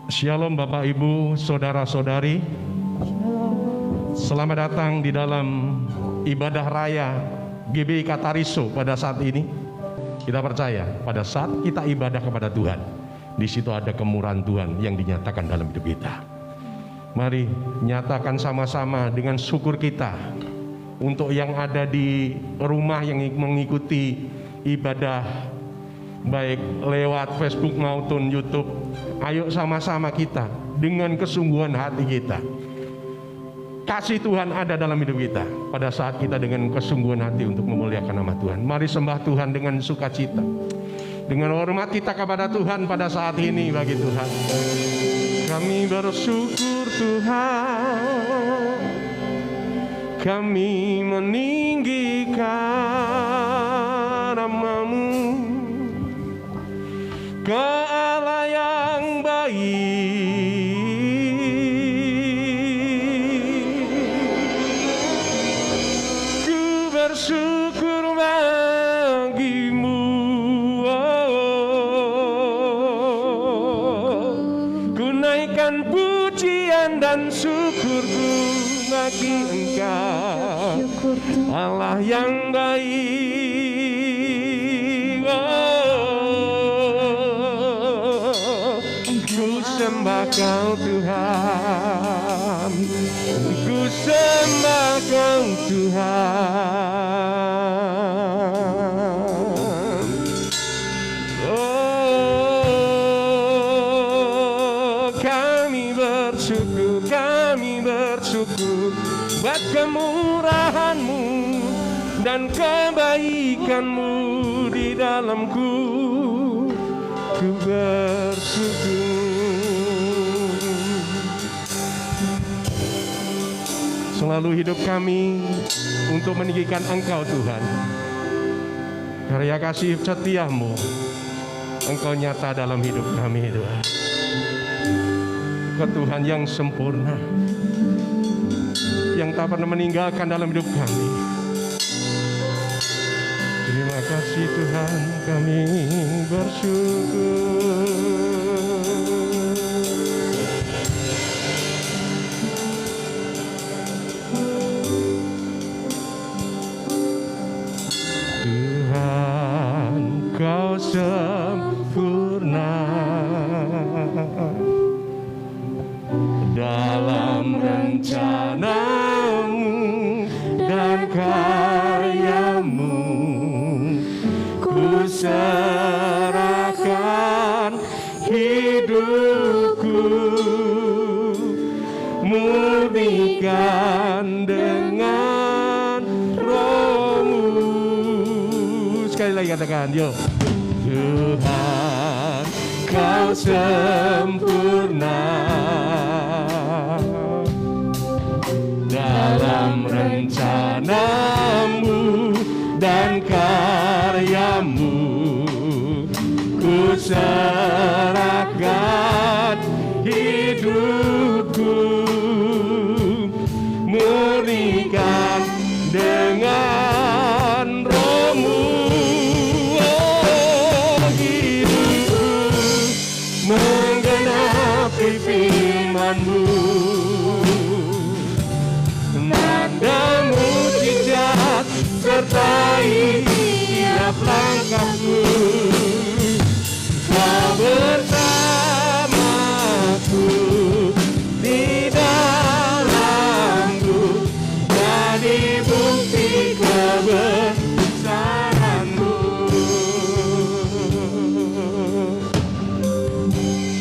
Shalom Bapak Ibu, Saudara-saudari. Selamat datang di dalam ibadah raya GBI Katariso pada saat ini. Kita percaya pada saat kita ibadah kepada Tuhan, di situ ada kemurahan Tuhan yang dinyatakan dalam hidup kita. Mari nyatakan sama-sama dengan syukur kita untuk yang ada di rumah yang mengikuti ibadah baik lewat Facebook maupun YouTube. Ayo sama-sama kita dengan kesungguhan hati kita. Kasih Tuhan ada dalam hidup kita pada saat kita dengan kesungguhan hati untuk memuliakan nama Tuhan. Mari sembah Tuhan dengan sukacita, dengan hormat kita kepada Tuhan pada saat ini bagi Tuhan. Kami bersyukur Tuhan, kami meninggikan nama-Mu, Kau Allah yang baik. Ku bersyukur bagi-Mu, ku naikkan pujian dan syukurku bagi Engkau, Allah yang baik. Ku sembah Kau Tuhan, ku sembah Kau Tuhan. Oh, kami bersyukur buat kemurahan-Mu dan kebaikan-Mu di dalamku. Ku bersyukur. Selalu hidup kami untuk meninggikan Engkau Tuhan. Karya kasih setia-Mu, Engkau nyata dalam hidup kami Tuhan. Engkau Tuhan yang sempurna, yang tak pernah meninggalkan dalam hidup kami. Terima kasih Tuhan, kami bersyukur. Tuhan, Kau sempurna dalam rencana-Mu dan karya-Mu. Ku serahkan hidupku, murnikan dengan Roh-Mu. Sekali lagi katakan, yuk. Tuhan, Kau sempurna dalam rencana-Mu dan karya-Mu. Ku serahkan hidupku, murnikan dengan Roh-Mu. Oh, hidupku menggenapi firman-Mu, nada mujizat sertai tiap langkahku. Kau bersamaku di dalamku, jadi bukti kebesaran-Mu.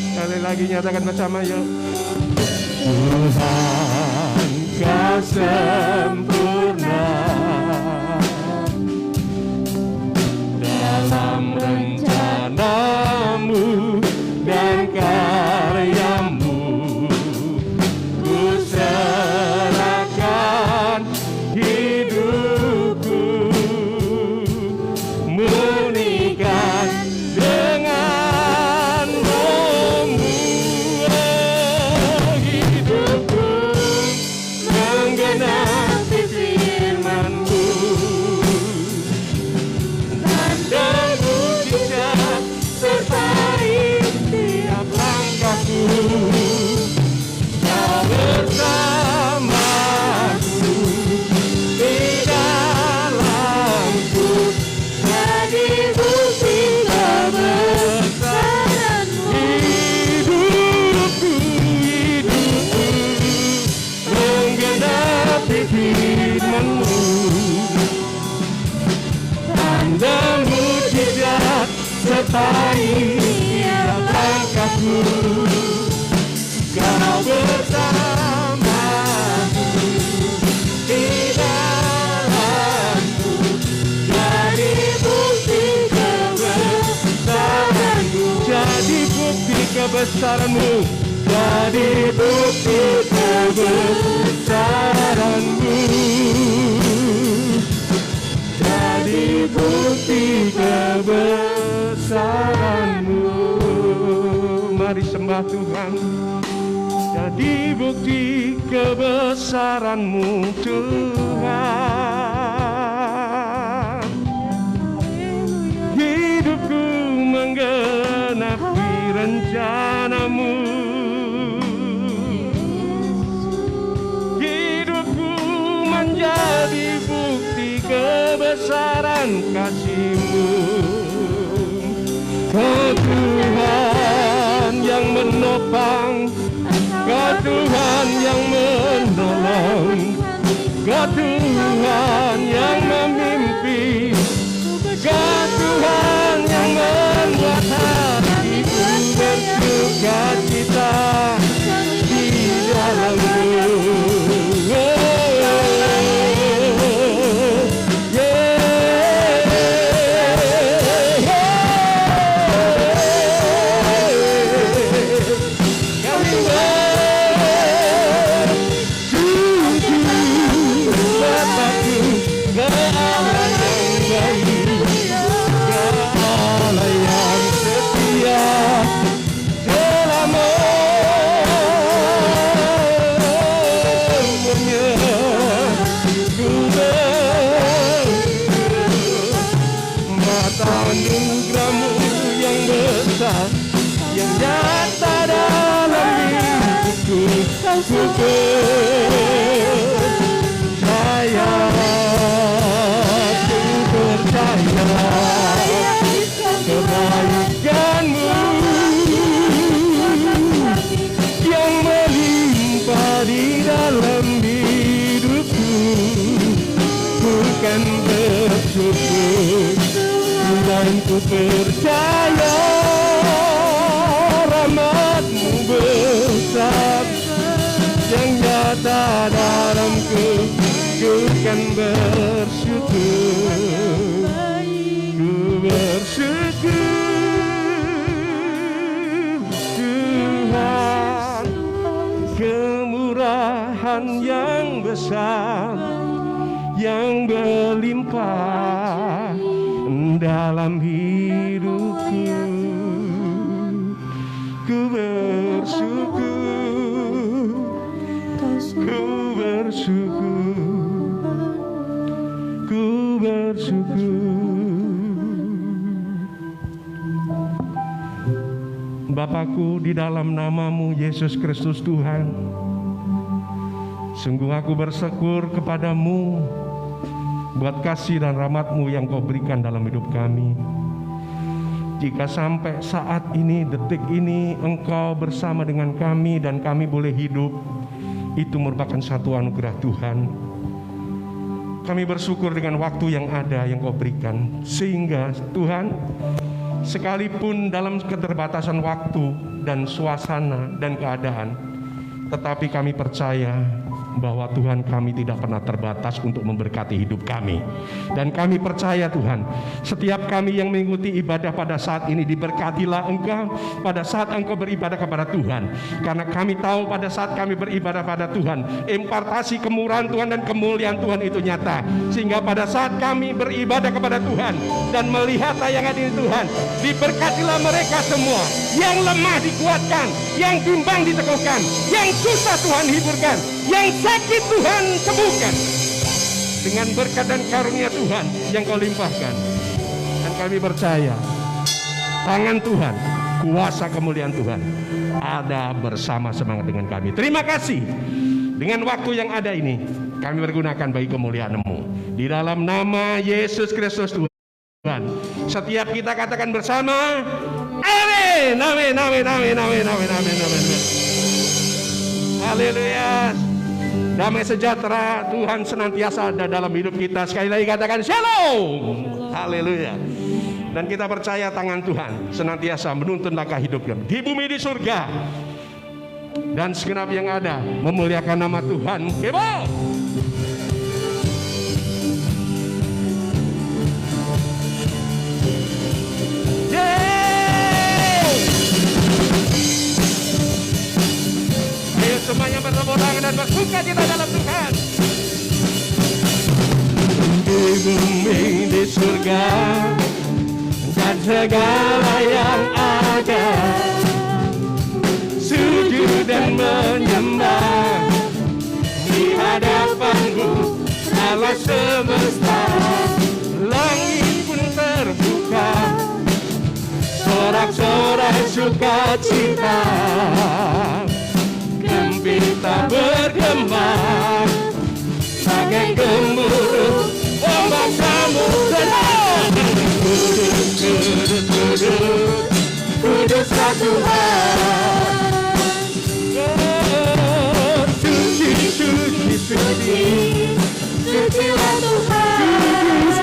Sekali lagi nyatakan bersama yuk. Tuhan, Kau sempurna dalam rencana-Mu dan karya-Mu. Ku serahkan hidupku, murnikan dengan Roh-Mu. Hidupku menggenapi firman-Mu, tanda mujizat sertai tiap langkahku. Kau bersamaku di dalamku, jadi bukti kebesaran-Mu, jadi bukti kebesaran-Mu, jadi bukti kebesaran-Mu, jadi bukti kebesaran-Mu. Mari sembah Tuhan. Jadi bukti kebesaran-Mu Tuhan. Hidupku menggenapi rencana-Mu, hidupku menjadi bukti kebesaran kasih-Mu. Kau Tuhan yang menopang, Kau Tuhan yang menolong, Kau Tuhan yang memimpin, Kau Tuhan yang membuat hatiku bersuka cita di dalam-Mu. Anugerah-Mu yang besar, yang nyata dalam hidupku, ku percaya, kebaikan-Mu yang melimpah di dalam hidupku, bukan bersyukur dan ku percaya rahmat-Mu besar yang nyata dalamku, ku kan bersyukur, ku bersyukur Tuhan. Kemurahan yang besar yang berlimpah dalam hidupku, ku bersyukur, ku bersyukur, ku bersyukur. Bapakku, di dalam nama-Mu Yesus Kristus Tuhan, sungguh aku bersyukur kepadamu buat kasih dan rahmat-Mu yang Kau berikan dalam hidup kami. Jika sampai saat ini, detik ini, Engkau bersama dengan kami dan kami boleh hidup, itu merupakan satu anugerah Tuhan. Kami bersyukur dengan waktu yang ada yang Kau berikan, sehingga Tuhan, sekalipun dalam keterbatasan waktu dan suasana dan keadaan, tetapi kami percaya bahwa Tuhan, kami tidak pernah terbatas untuk memberkati hidup kami. Dan kami percaya Tuhan, setiap kami yang mengikuti ibadah pada saat ini, diberkatilah Engkau pada saat Engkau beribadah kepada Tuhan. Karena kami tahu pada saat kami beribadah pada Tuhan, impartasi kemurahan Tuhan dan kemuliaan Tuhan itu nyata. Sehingga pada saat kami beribadah kepada Tuhan dan melihat tayangan ini Tuhan, diberkatilah mereka semua. Yang lemah dikuatkan, yang bimbang diteguhkan, yang susah Tuhan hiburkan, yang sakit Tuhan sembuhkan dengan berkat dan karunia Tuhan yang Kau limpahkan. Dan kami percaya tangan Tuhan, kuasa kemuliaan Tuhan ada bersama semangat dengan kami. Terima kasih. Dengan waktu yang ada ini, kami bergunakan bagi kemuliaan-Mu. Di dalam nama Yesus Kristus Tuhan, setiap kita katakan bersama, amin, amin, amin, amin, amin, amin, amin, amin. Haleluya. Damai sejahtera Tuhan senantiasa ada dalam hidup kita. Sekali lagi katakan shalom. Haleluya. Dan kita percaya tangan Tuhan senantiasa menuntun langkah hidup kami di bumi di surga. Dan segenap yang ada memuliakan nama Tuhan. Kebo. Semuanya bertepuk tangan dan bersuka cita dalam Tuhan. Di bumi di surga dan segala yang ada, sujud dan menyembah di hadapan-Mu Allah semesta. Langit pun terbuka, sorak-sorai sukacita. Gembira bergema bagai gemuruh ombak samudera. Kudus, kudus, kudus, kuduslah Tuhan. Suci, suci, suci, sucilah Tuhan. Kudus,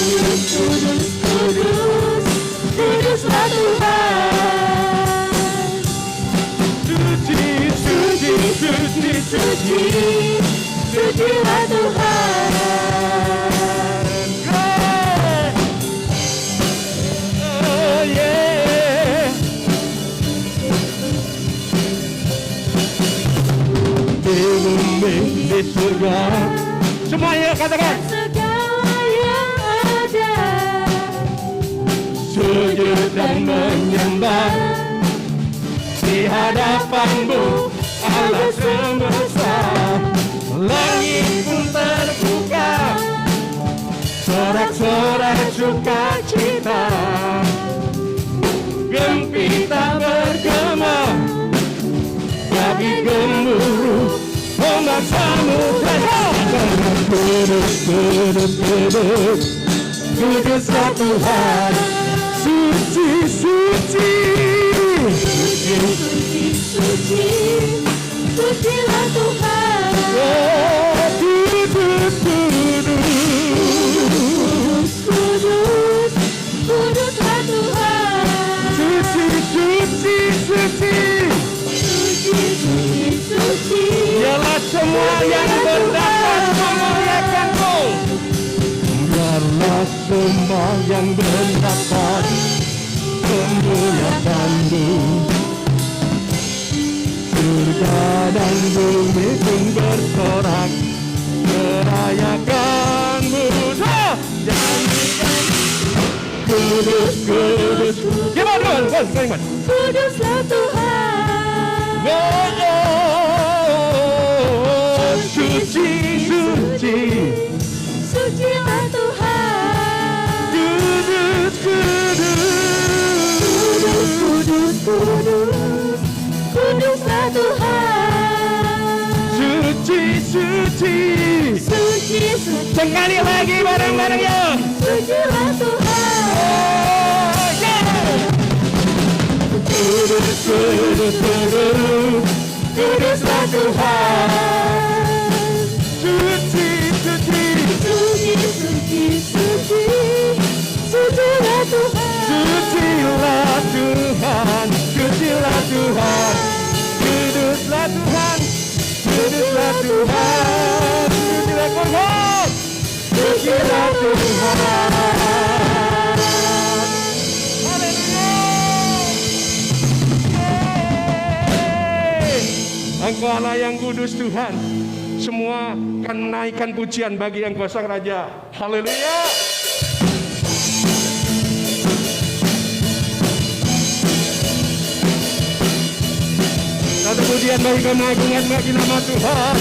kudus, kudus, kudus, kuduslah Tuhan. Suci, suci, sucilah Tuhan. Oh yeah. Di bumi di surga, semuanya katakan. Segala yang ada, sujud dan menyembah di hadapan-Mu Allah semesta. Langit pun terbuka, sorak-sorai sukacita. Gembira bergema bagi gemuruh ombak samudera. Kudus, kudus, kudus, kuduslah Tuhan. Suci, suci, suci, suci, suci, sucilah Tuhan. Kudus, kudus, kudus, kuduslah Tuhan. Suci, suci, suci, suci, suci, suci. Biarlah semua yang berdapat memuliakan-Mu. Biarlah semua yang berdapat memuliakan-Mu. Surga dan bumi pun bersorak merayakan-Mu. Kudus, kudus, gimana Tuhan? Kuduslah Tuhan. Oh, suci, suci, sucilah Tuhan. Kudus, kudus, kudus, kudus, kudus, kuduslah Tuhan. Suci, suci, suci, suci. Sekali lagi bareng-bareng ya. Sucilah Tuhan. Oh, yeah. Kudus, kudus, kudus, kuduslah Tuhan. Suci, suci, suci, suci, suci, sucilah Tuhan. Sucilah Tuhan, sucilah Tuhan. Kuduslah Tuhan, kuduslah Tuhan, sucilah Tuhan, sucilah Tuhan. Haleluya. Engkau Allah yang kudus Tuhan. Semua akan menaikkan pujian bagi Engkau Sang Raja. Haleluya. Satu pujian bagi keagungan bagi nama Tuhan.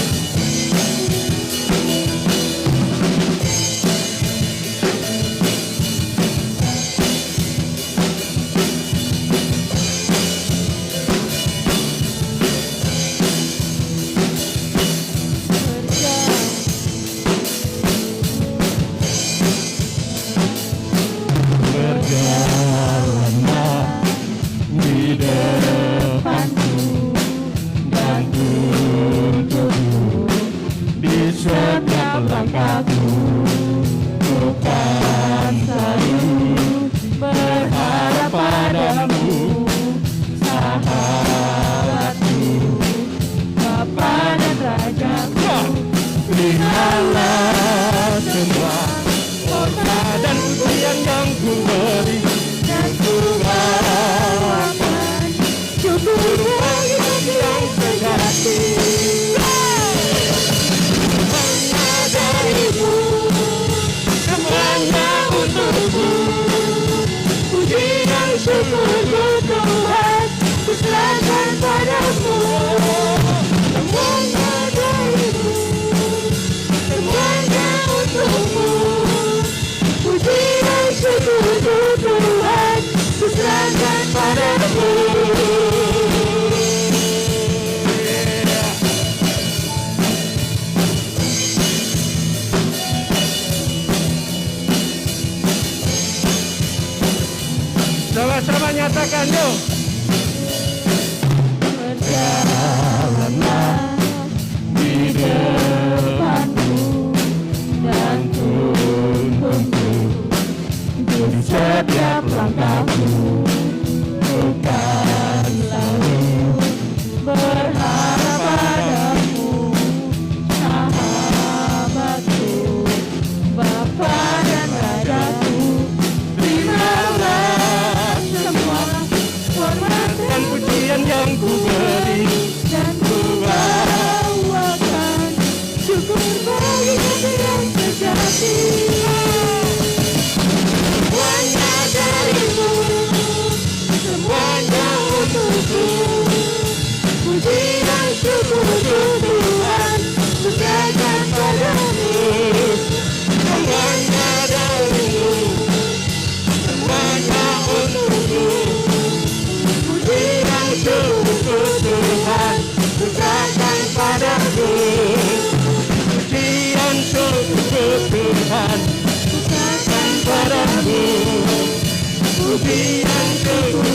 katakan yuk. Berjalanlah di depanku dan tuntunku untuk setiap langkahmu. Bukan selalu berharap padamu, sahabatku, Bapa dan Rajaku. Terimalah semua hormat Dan pujian yang ku beri, dan ku bawakan syukur bagi Hati yang sejati. Semuanya darimu, semuanya untukku. Puji dan syukur Tuhan ku katakan padamu. semuanya darimu, semuanya untukku. Puji dan syukur Tuhan ku katakan padamu. Pujian syukur Tuhan Ku katakan padamu. pujian syukur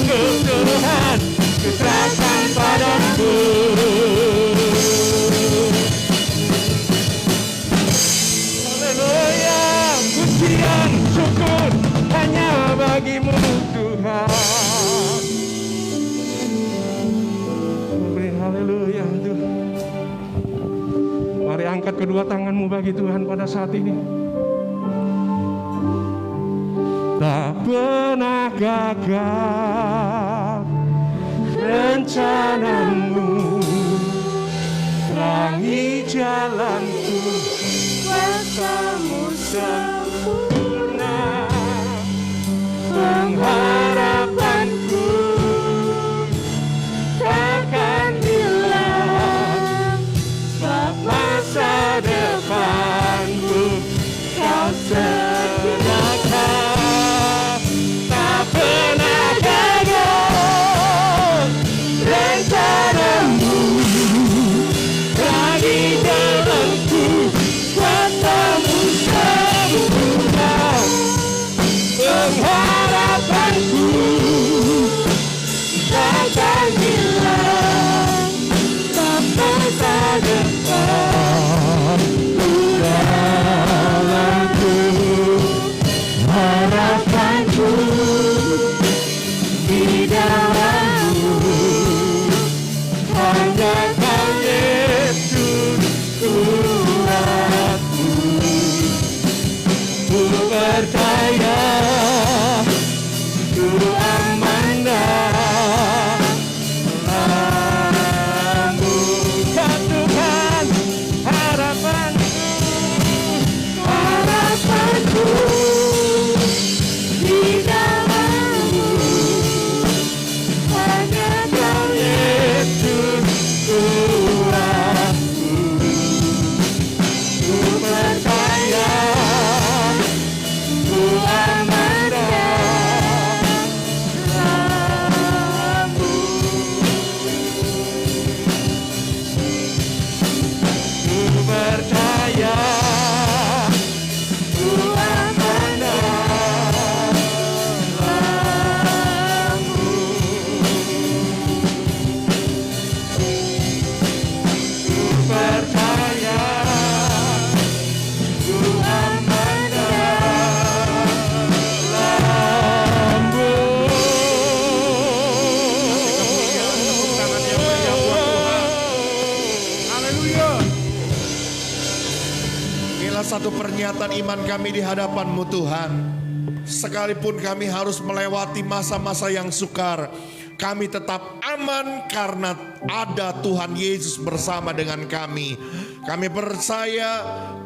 Tuhan keserahkan padamu. Haleluya, pujian syukur hanya bagimu Tuhan. Beri haleluya Tuhan. Mari angkat kedua tanganmu bagi Tuhan pada saat ini. Tak pernah gagal rencanamu, terangi jalanku, Kuasamu sempurna pengharapanku takkan hilang, sebab masa depanku kau serahkan. Tak pernah gagal rencanamu, lagi jalanku, kuasamu sempurna pengharapanku takkan hilang, tak masa depan dalamku. Harapanku di dalammu, hanya Kau Yesus Tuhanku. Ku percaya, ku amanah dalam-Mu. Ya Tuhan, harapanku, harapanku di dalam-Mu, hanya Kau Yesus Tuhanku. Ku percaya, ku amanah dalam-Mu. Ku percaya, ku amanah dalam-Mu. Ku percaya, ku amanah dalam-Mu. Tepuk tangan yang meriah buat Tuhan. Haleluya. Inilah satu pernyataan iman kami di hadapan-Mu Tuhan. Sekalipun kami harus melewati masa-masa yang sukar, kami tetap aman karena ada Tuhan Yesus bersama dengan kami. Kami percaya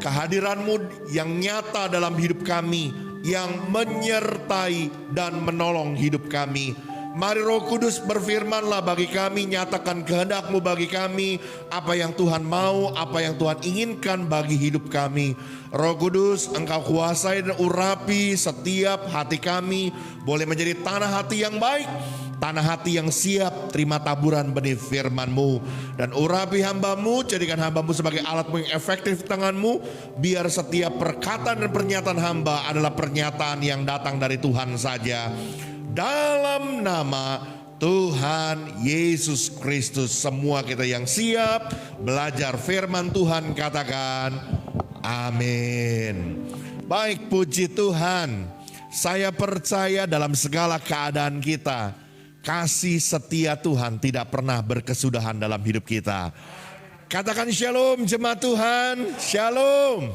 kehadiran-Mu yang nyata dalam hidup kami, yang menyertai dan menolong hidup kami. Mari Roh Kudus berfirmanlah bagi kami, nyatakan kehendak-Mu bagi kami, apa yang Tuhan mau, apa yang Tuhan inginkan bagi hidup kami. Roh Kudus, Engkau kuasai dan urapi setiap hati kami, boleh menjadi tanah hati yang baik, tanah hati yang siap terima taburan benih firman-Mu. Dan urapi hamba-Mu, jadikan hamba-Mu sebagai alat-Mu yang efektif di tangan-Mu, biar setiap perkataan dan pernyataan hamba adalah pernyataan yang datang dari Tuhan saja. dalam nama Tuhan Yesus Kristus. Semua kita yang siap belajar firman Tuhan katakan amin. Baik, puji Tuhan. Saya percaya dalam segala keadaan kita, kasih setia Tuhan tidak pernah berkesudahan dalam hidup kita. Katakan shalom jemaat Tuhan, shalom.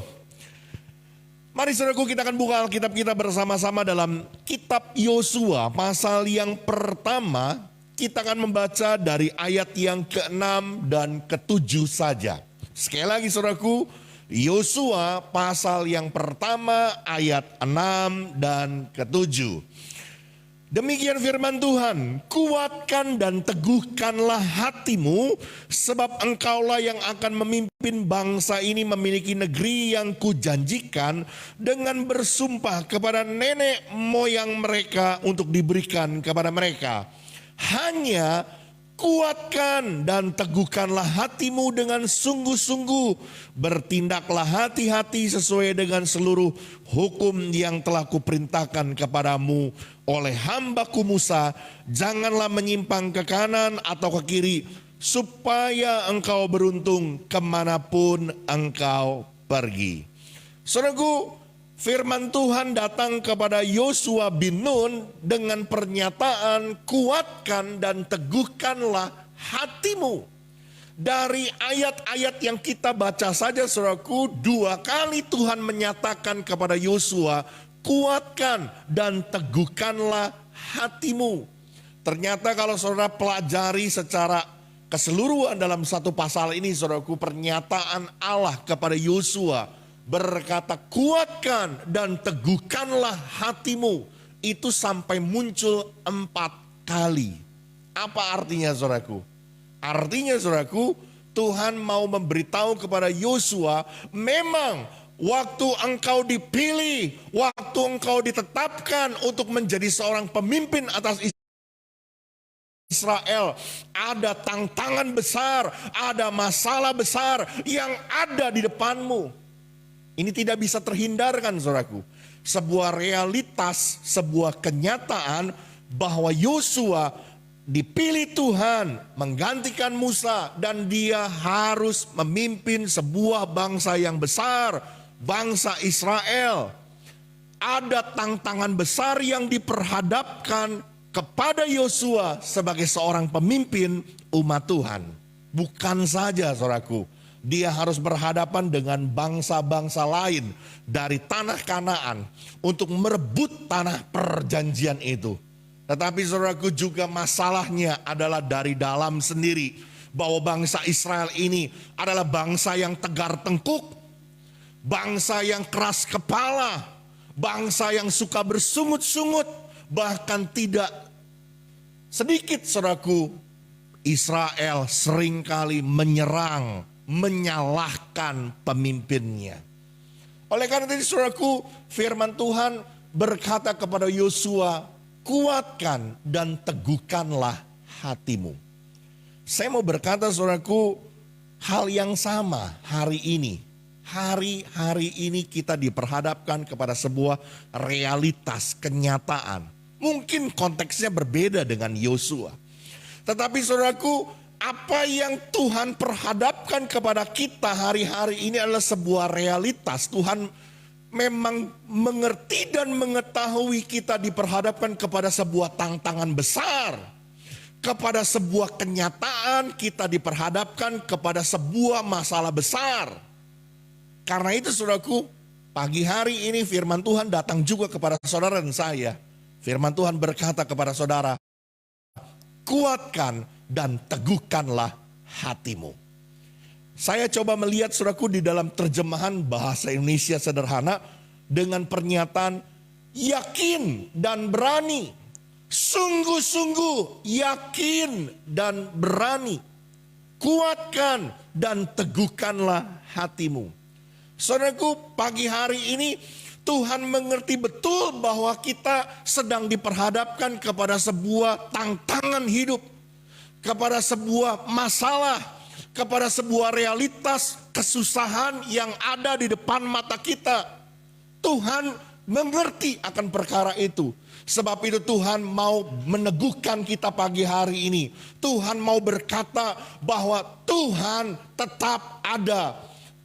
Mari saudaraku, kita akan buka Alkitab kita bersama-sama dalam kitab Yosua pasal yang pertama. Kita akan membaca dari ayat yang ke-6 dan ke-7 saja. Sekali lagi saudaraku, Yosua pasal yang pertama ayat 6 dan ke-7. Demikian firman Tuhan, kuatkan dan teguhkanlah hatimu, sebab engkaulah yang akan memimpin bangsa ini memiliki negeri yang kujanjikan dengan bersumpah kepada nenek moyang mereka untuk diberikan kepada mereka. Hanya kuatkan dan teguhkanlah hatimu dengan sungguh-sungguh. Bertindaklah hati-hati sesuai dengan seluruh hukum yang telah kuperintahkan kepadamu oleh hambaku Musa. Janganlah menyimpang ke kanan atau ke kiri, supaya engkau beruntung kemanapun engkau pergi. Saudaraku, firman Tuhan datang kepada Yosua bin Nun dengan pernyataan kuatkan dan teguhkanlah hatimu. Dari ayat-ayat yang kita baca saja saudaraku, 2 kali Tuhan menyatakan kepada Yosua, kuatkan dan teguhkanlah hatimu. Ternyata kalau saudara pelajari secara keseluruhan dalam satu pasal ini saudaraku, pernyataan Allah kepada Yosua berkata kuatkan dan teguhkanlah hatimu, itu sampai muncul 4 kali. Apa artinya saudaraku? Artinya saudaraku, Tuhan mau memberitahu kepada Yosua, memang waktu engkau dipilih, waktu engkau ditetapkan untuk menjadi seorang pemimpin atas Israel, ada tantangan besar, ada masalah besar yang ada di depanmu. Ini tidak bisa terhindarkan saudaraku. Sebuah realitas, sebuah kenyataan bahwa Yosua dipilih Tuhan menggantikan Musa dan dia harus memimpin sebuah bangsa yang besar, bangsa Israel. Ada tantangan besar yang diperhadapkan kepada Yosua sebagai seorang pemimpin umat Tuhan. Bukan saja saudaraku, dia harus berhadapan dengan bangsa-bangsa lain dari tanah Kanaan untuk merebut tanah perjanjian itu. Tetapi saudaraku, juga masalahnya adalah dari dalam sendiri, bahwa bangsa Israel ini adalah bangsa yang tegar tengkuk, bangsa yang keras kepala, bangsa yang suka bersungut-sungut. Bahkan tidak sedikit saudaraku, Israel seringkali menyerang, menyalahkan pemimpinnya. Oleh karena itu saudaraku, firman Tuhan berkata kepada Yosua, kuatkan dan teguhkanlah hatimu. Saya mau berkata saudaraku, hal yang sama hari ini. Hari-hari ini kita diperhadapkan kepada sebuah realitas, kenyataan. Mungkin konteksnya berbeda dengan Yosua. Tetapi saudaraku, apa yang Tuhan perhadapkan kepada kita hari-hari ini adalah sebuah realitas. Tuhan memang mengerti dan mengetahui kita diperhadapkan kepada sebuah tantangan besar. Kepada sebuah kenyataan kita diperhadapkan kepada sebuah masalah besar. Karena itu saudaraku, pagi hari ini firman Tuhan datang juga kepada saudara dan saya. Firman Tuhan berkata kepada saudara, kuatkan dan teguhkanlah hatimu. Saya coba melihat saudaraku di dalam terjemahan bahasa Indonesia sederhana dengan pernyataan yakin dan berani. Sungguh-sungguh yakin dan berani. Kuatkan dan teguhkanlah hatimu. Saudaraku, pagi hari ini Tuhan mengerti betul bahwa kita sedang diperhadapkan kepada sebuah tantangan hidup, kepada sebuah masalah, kepada sebuah realitas kesusahan yang ada di depan mata kita. Tuhan mengerti akan perkara itu. Sebab itu Tuhan mau meneguhkan kita pagi hari ini. Tuhan mau berkata bahwa Tuhan tetap ada.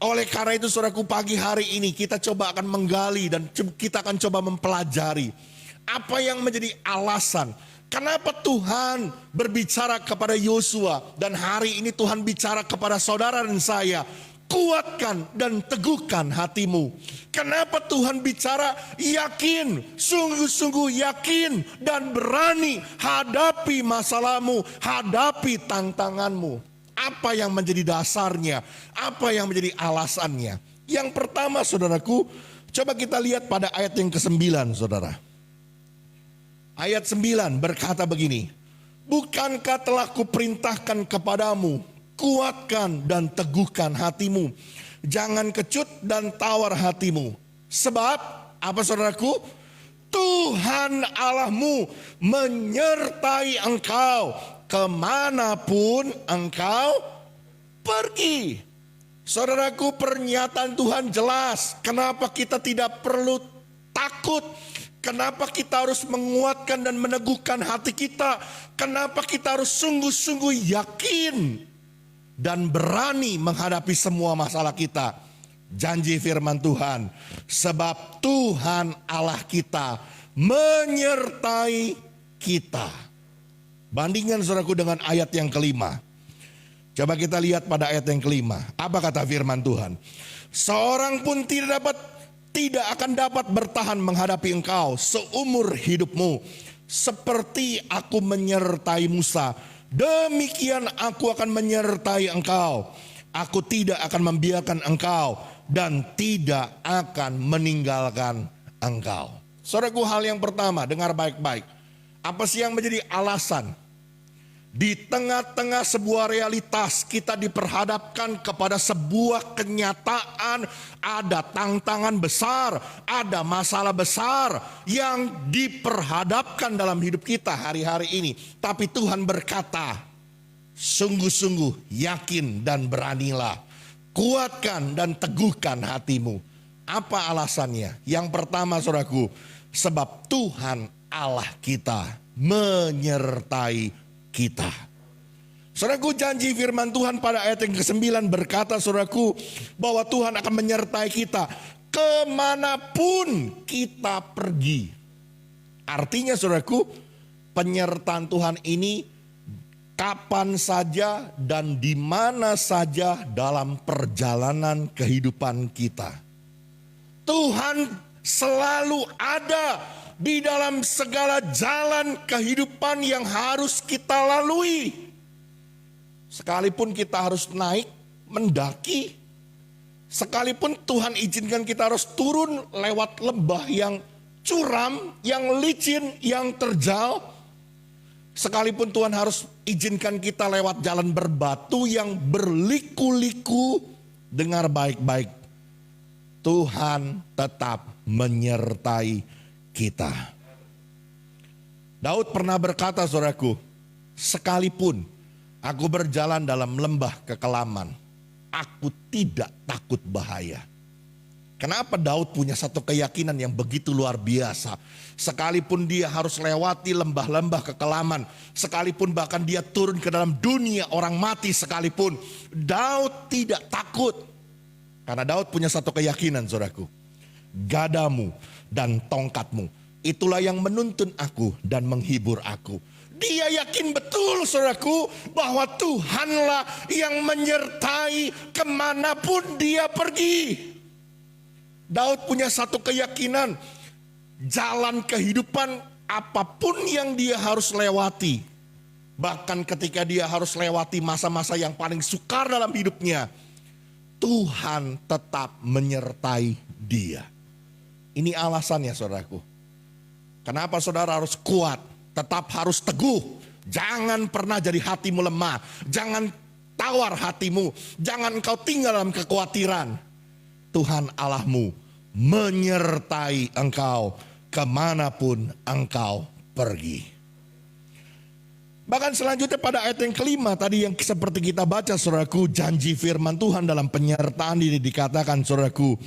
Oleh karena itu saudaraku, pagi hari ini kita coba akan menggali dan kita akan coba mempelajari. Apa yang menjadi alasan kenapa Tuhan berbicara kepada Yosua. Dan hari ini Tuhan bicara kepada saudara dan saya. Kuatkan dan teguhkan hatimu. Kenapa Tuhan bicara yakin, sungguh-sungguh yakin dan berani hadapi masalahmu, hadapi tantanganmu. Apa yang menjadi dasarnya? Apa yang menjadi alasannya? Yang pertama saudaraku, coba kita lihat pada ayat yang ke-9 saudara. Ayat 9 berkata begini. Bukankah telah kuperintahkan kepadamu, kuatkan dan teguhkan hatimu. Jangan kecut dan tawar hatimu. Sebab, apa saudaraku? Tuhan Allahmu menyertai engkau kemanapun engkau pergi. Saudaraku, pernyataan Tuhan jelas. Kenapa kita tidak perlu takut? Kenapa kita harus menguatkan dan meneguhkan hati kita? Kenapa kita harus sungguh-sungguh yakin dan berani menghadapi semua masalah kita? Janji firman Tuhan, sebab Tuhan Allah kita menyertai kita. Bandingkan saudaraku dengan ayat yang kelima. Coba kita lihat pada ayat yang kelima. Apa kata firman Tuhan? Seorang pun tidak akan dapat bertahan menghadapi engkau seumur hidupmu. Seperti aku menyertai Musa, demikian aku akan menyertai engkau. Aku tidak akan membiarkan engkau dan tidak akan meninggalkan engkau. Saudaraku, hal yang pertama, dengar baik-baik. Apa sih yang menjadi alasan? Di tengah-tengah sebuah realitas kita diperhadapkan kepada sebuah kenyataan, ada tantangan besar, ada masalah besar yang diperhadapkan dalam hidup kita hari-hari ini. Tapi Tuhan berkata, sungguh-sungguh yakin dan beranilah, kuatkan dan teguhkan hatimu. Apa alasannya? Yang pertama saudaraku, sebab Tuhan Allah kita menyertai kita. Saudaraku, janji firman Tuhan pada ayat yang ke-9 berkata saudaraku bahwa Tuhan akan menyertai kita kemanapun kita pergi. Artinya saudaraku, penyertaan Tuhan ini kapan saja dan di mana saja dalam perjalanan kehidupan kita. Tuhan selalu ada di dalam segala jalan kehidupan yang harus kita lalui. Sekalipun kita harus naik, mendaki. Sekalipun Tuhan izinkan kita harus turun lewat lembah yang curam, yang licin, yang terjal. Sekalipun Tuhan harus izinkan kita lewat jalan berbatu yang berliku-liku. Dengar baik-baik. Tuhan tetap menyertai kita. Daud pernah berkata saudaraku, sekalipun aku berjalan dalam lembah kekelaman, aku tidak takut bahaya. Kenapa Daud punya satu keyakinan yang begitu luar biasa? Sekalipun dia harus lewati lembah-lembah kekelaman, sekalipun bahkan dia turun ke dalam dunia orang mati sekalipun, Daud tidak takut. Karena Daud punya satu keyakinan saudaraku, gadamu dan tongkatmu, itulah yang menuntun aku dan menghibur aku. Dia yakin betul saudaraku bahwa Tuhanlah yang menyertai kemanapun dia pergi. Daud punya satu keyakinan, jalan kehidupan apapun yang dia harus lewati, bahkan ketika dia harus lewati masa-masa yang paling sukar dalam hidupnya, Tuhan tetap menyertai dia. Ini alasannya saudaraku. Kenapa saudara harus kuat, tetap harus teguh. Jangan pernah jadi hatimu lemah. Jangan tawar hatimu. Jangan engkau tinggal dalam kekhawatiran. Tuhan Allahmu menyertai engkau kemanapun engkau pergi. Bahkan selanjutnya pada ayat yang kelima tadi yang seperti kita baca saudaraku, janji firman Tuhan dalam penyertaan ini dikatakan saudaraku,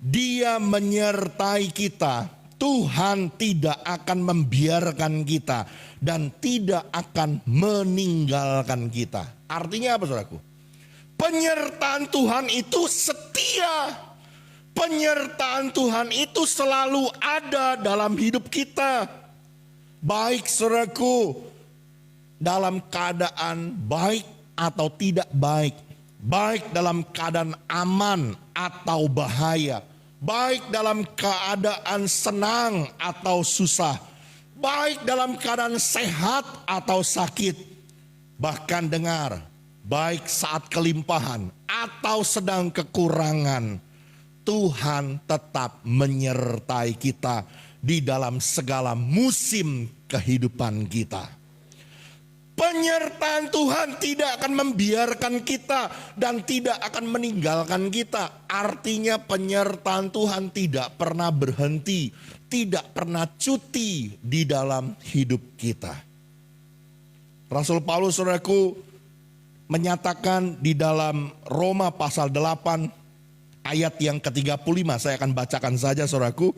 Dia menyertai kita Tuhan tidak akan membiarkan kita dan tidak akan meninggalkan kita. Artinya apa saudaraku? Penyertaan Tuhan itu setia. Penyertaan Tuhan itu selalu ada dalam hidup kita. Baik saudaraku, dalam keadaan baik atau tidak baik. Baik dalam keadaan aman atau bahaya. Baik dalam keadaan senang atau susah. Baik dalam keadaan sehat atau sakit. Bahkan dengar, baik saat kelimpahan atau sedang kekurangan, Tuhan tetap menyertai kita di dalam segala musim kehidupan kita. Penyertaan Tuhan tidak akan membiarkan kita dan tidak akan meninggalkan kita. Artinya penyertaan Tuhan tidak pernah berhenti, tidak pernah cuti di dalam hidup kita. Rasul Paulus saudaraku menyatakan di dalam Roma pasal 8 ayat yang ke-35, saya akan bacakan saja saudaraku.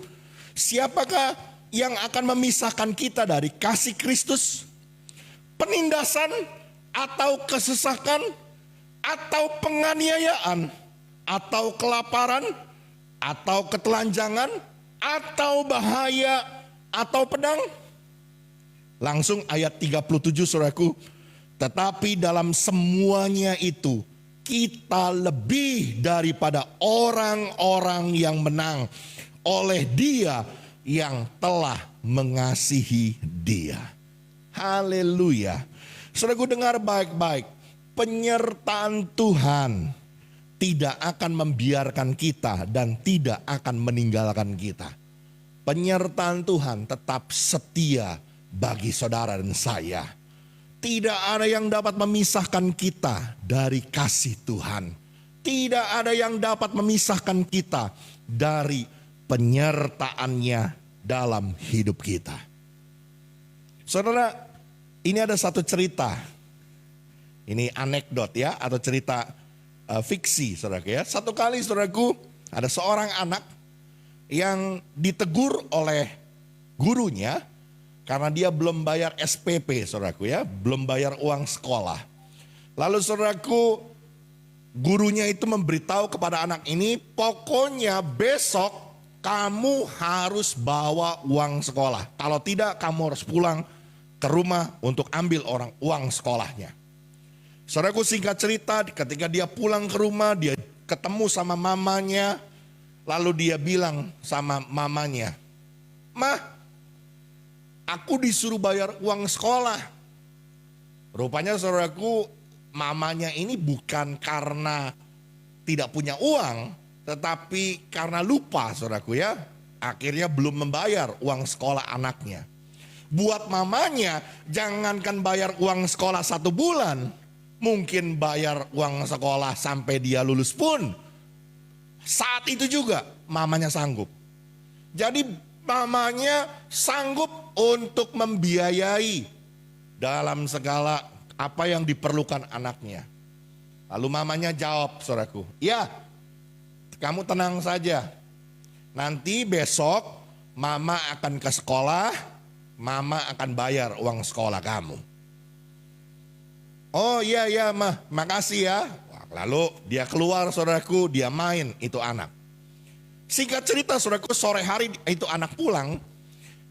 Siapakah yang akan memisahkan kita dari kasih Kristus? Penindasan atau kesesakan atau penganiayaan atau kelaparan atau ketelanjangan atau bahaya atau pedang? Langsung ayat 37 saudaraku. Tetapi dalam semuanya itu kita lebih daripada orang-orang yang menang oleh Dia yang telah mengasihi dia. Haleluya. Saudaraku dengar baik-baik. Penyertaan Tuhan tidak akan membiarkan kita dan tidak akan meninggalkan kita. Penyertaan Tuhan tetap setia bagi saudara dan saya. Tidak ada yang dapat memisahkan kita dari kasih Tuhan. Tidak ada yang dapat memisahkan kita dari penyertaannya dalam hidup kita. Saudara, ini ada satu cerita. Ini anekdot ya, atau cerita fiksi saudaraku ya. Satu kali saudaraku, ada seorang anak yang ditegur oleh gurunya karena dia belum bayar SPP saudaraku ya, belum bayar uang sekolah. Lalu saudaraku, gurunya itu memberitahu kepada anak ini, pokoknya besok kamu harus bawa uang sekolah. Kalau tidak kamu harus pulang ke rumah untuk ambil uang sekolahnya. Saudaraku, singkat cerita, ketika dia pulang ke rumah, dia ketemu sama mamanya. Lalu dia bilang sama mamanya, "Mah, aku disuruh bayar uang sekolah." Rupanya saudaraku, mamanya ini bukan karena tidak punya uang, tetapi karena lupa saudaraku ya. Akhirnya belum membayar uang sekolah anaknya. Buat mamanya, jangankan bayar uang sekolah 1 bulan, mungkin bayar uang sekolah sampai dia lulus pun, saat itu juga mamanya sanggup. Jadi mamanya sanggup untuk membiayai dalam segala apa yang diperlukan anaknya. Lalu mamanya jawab saudaraku, "Ya, kamu tenang saja. Nanti besok mama akan ke sekolah. Mama akan bayar uang sekolah kamu." "Oh iya mah, makasih ya." Lalu dia keluar saudaraku, dia main itu anak. Singkat cerita saudaraku, sore hari itu anak pulang.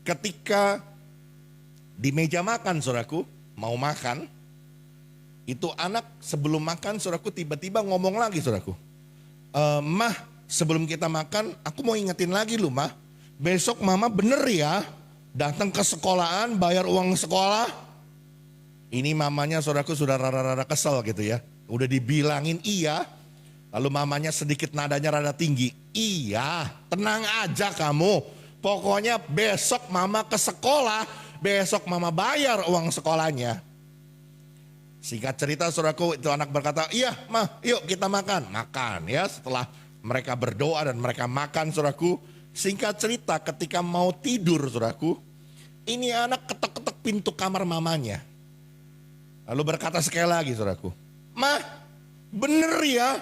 Ketika di meja makan saudaraku, mau makan. Itu anak sebelum makan saudaraku tiba-tiba ngomong lagi saudaraku, "Mah, sebelum kita makan aku mau ingetin lagi lu mah. Besok mama bener ya datang ke sekolahan bayar uang sekolah." Ini mamanya saudaraku sudah rada-rada kesel gitu ya. Udah dibilangin iya. Lalu mamanya sedikit nadanya rada tinggi. "Iya, tenang aja kamu. Pokoknya besok mama ke sekolah. Besok mama bayar uang sekolahnya." Singkat cerita saudaraku, itu anak berkata, "Iya mah, yuk kita makan." Makan ya, setelah mereka berdoa dan mereka makan saudaraku. Singkat cerita ketika mau tidur saudaraku, ini anak ketok-ketok pintu kamar mamanya. Lalu berkata sekali lagi saudaraku, "Mah, bener ya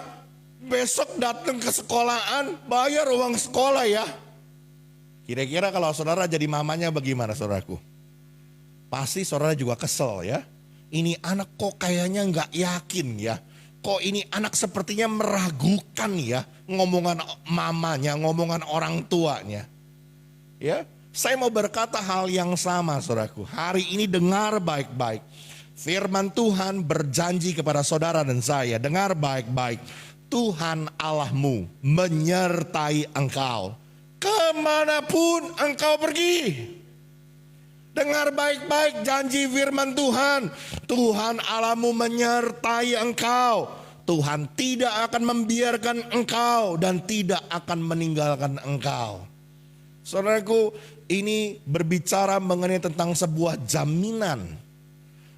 besok datang ke sekolahan bayar uang sekolah ya." Kira-kira kalau saudara jadi mamanya bagaimana saudaraku? Pasti saudara juga kesel ya. Ini anak kok kayaknya nggak yakin ya. Kok ini anak sepertinya meragukan ya ngomongan mamanya, ngomongan orang tuanya. Ya, saya mau berkata hal yang sama saudaraku. Hari ini dengar baik-baik. Firman Tuhan berjanji kepada saudara dan saya. Dengar baik-baik. Tuhan Allahmu menyertai engkau kemanapun engkau pergi. Dengar baik-baik janji firman Tuhan. Tuhan Allahmu menyertai engkau. Tuhan tidak akan membiarkan engkau dan tidak akan meninggalkan engkau. Saudaraku, ini berbicara mengenai tentang sebuah jaminan.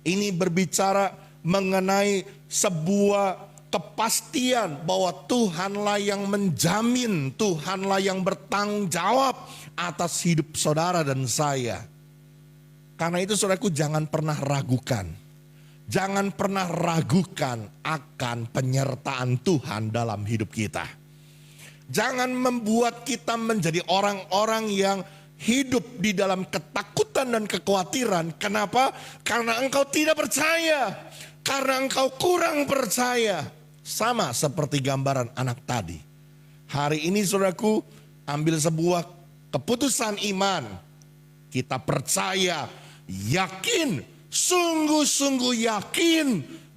Ini berbicara mengenai sebuah kepastian bahwa Tuhanlah yang menjamin, Tuhanlah yang bertanggung jawab atas hidup saudara dan saya. Karena itu saudaraku jangan pernah ragukan. Jangan pernah ragukan akan penyertaan Tuhan dalam hidup kita. Jangan membuat kita menjadi orang-orang yang hidup di dalam ketakutan dan kekhawatiran. Kenapa? Karena engkau tidak percaya. Karena engkau kurang percaya. Sama seperti gambaran anak tadi. Hari ini saudaraku ambil sebuah keputusan iman. Kita percaya, yakin, sungguh-sungguh yakin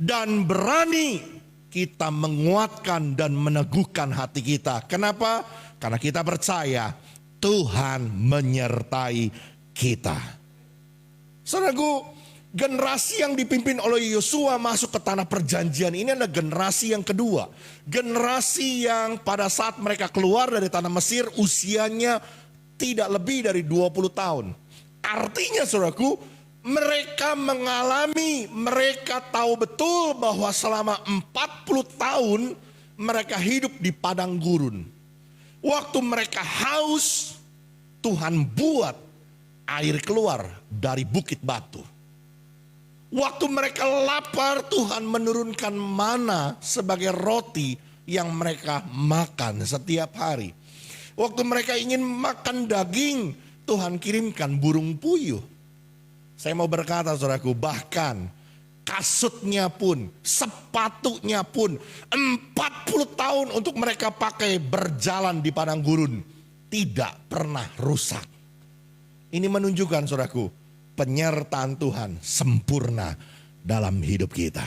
dan berani kita menguatkan dan meneguhkan hati kita. Kenapa? Karena kita percaya Tuhan menyertai kita. Saudaraku, generasi yang dipimpin oleh Yosua masuk ke tanah perjanjian ini adalah generasi yang kedua. Generasi yang pada saat mereka keluar dari tanah Mesir usianya tidak lebih dari 20 tahun. Artinya saudaraku, mereka tahu betul bahwa selama 40 tahun mereka hidup di padang gurun. Waktu mereka haus, Tuhan buat air keluar dari bukit batu. Waktu mereka lapar, Tuhan menurunkan mana sebagai roti yang mereka makan setiap hari. Waktu mereka ingin makan daging, Tuhan kirimkan burung puyuh. Saya mau berkata saudaraku, bahkan kasutnya pun, sepatunya pun 40 tahun untuk mereka pakai berjalan di padang gurun tidak pernah rusak. Ini menunjukkan saudaraku, penyertaan Tuhan sempurna dalam hidup kita.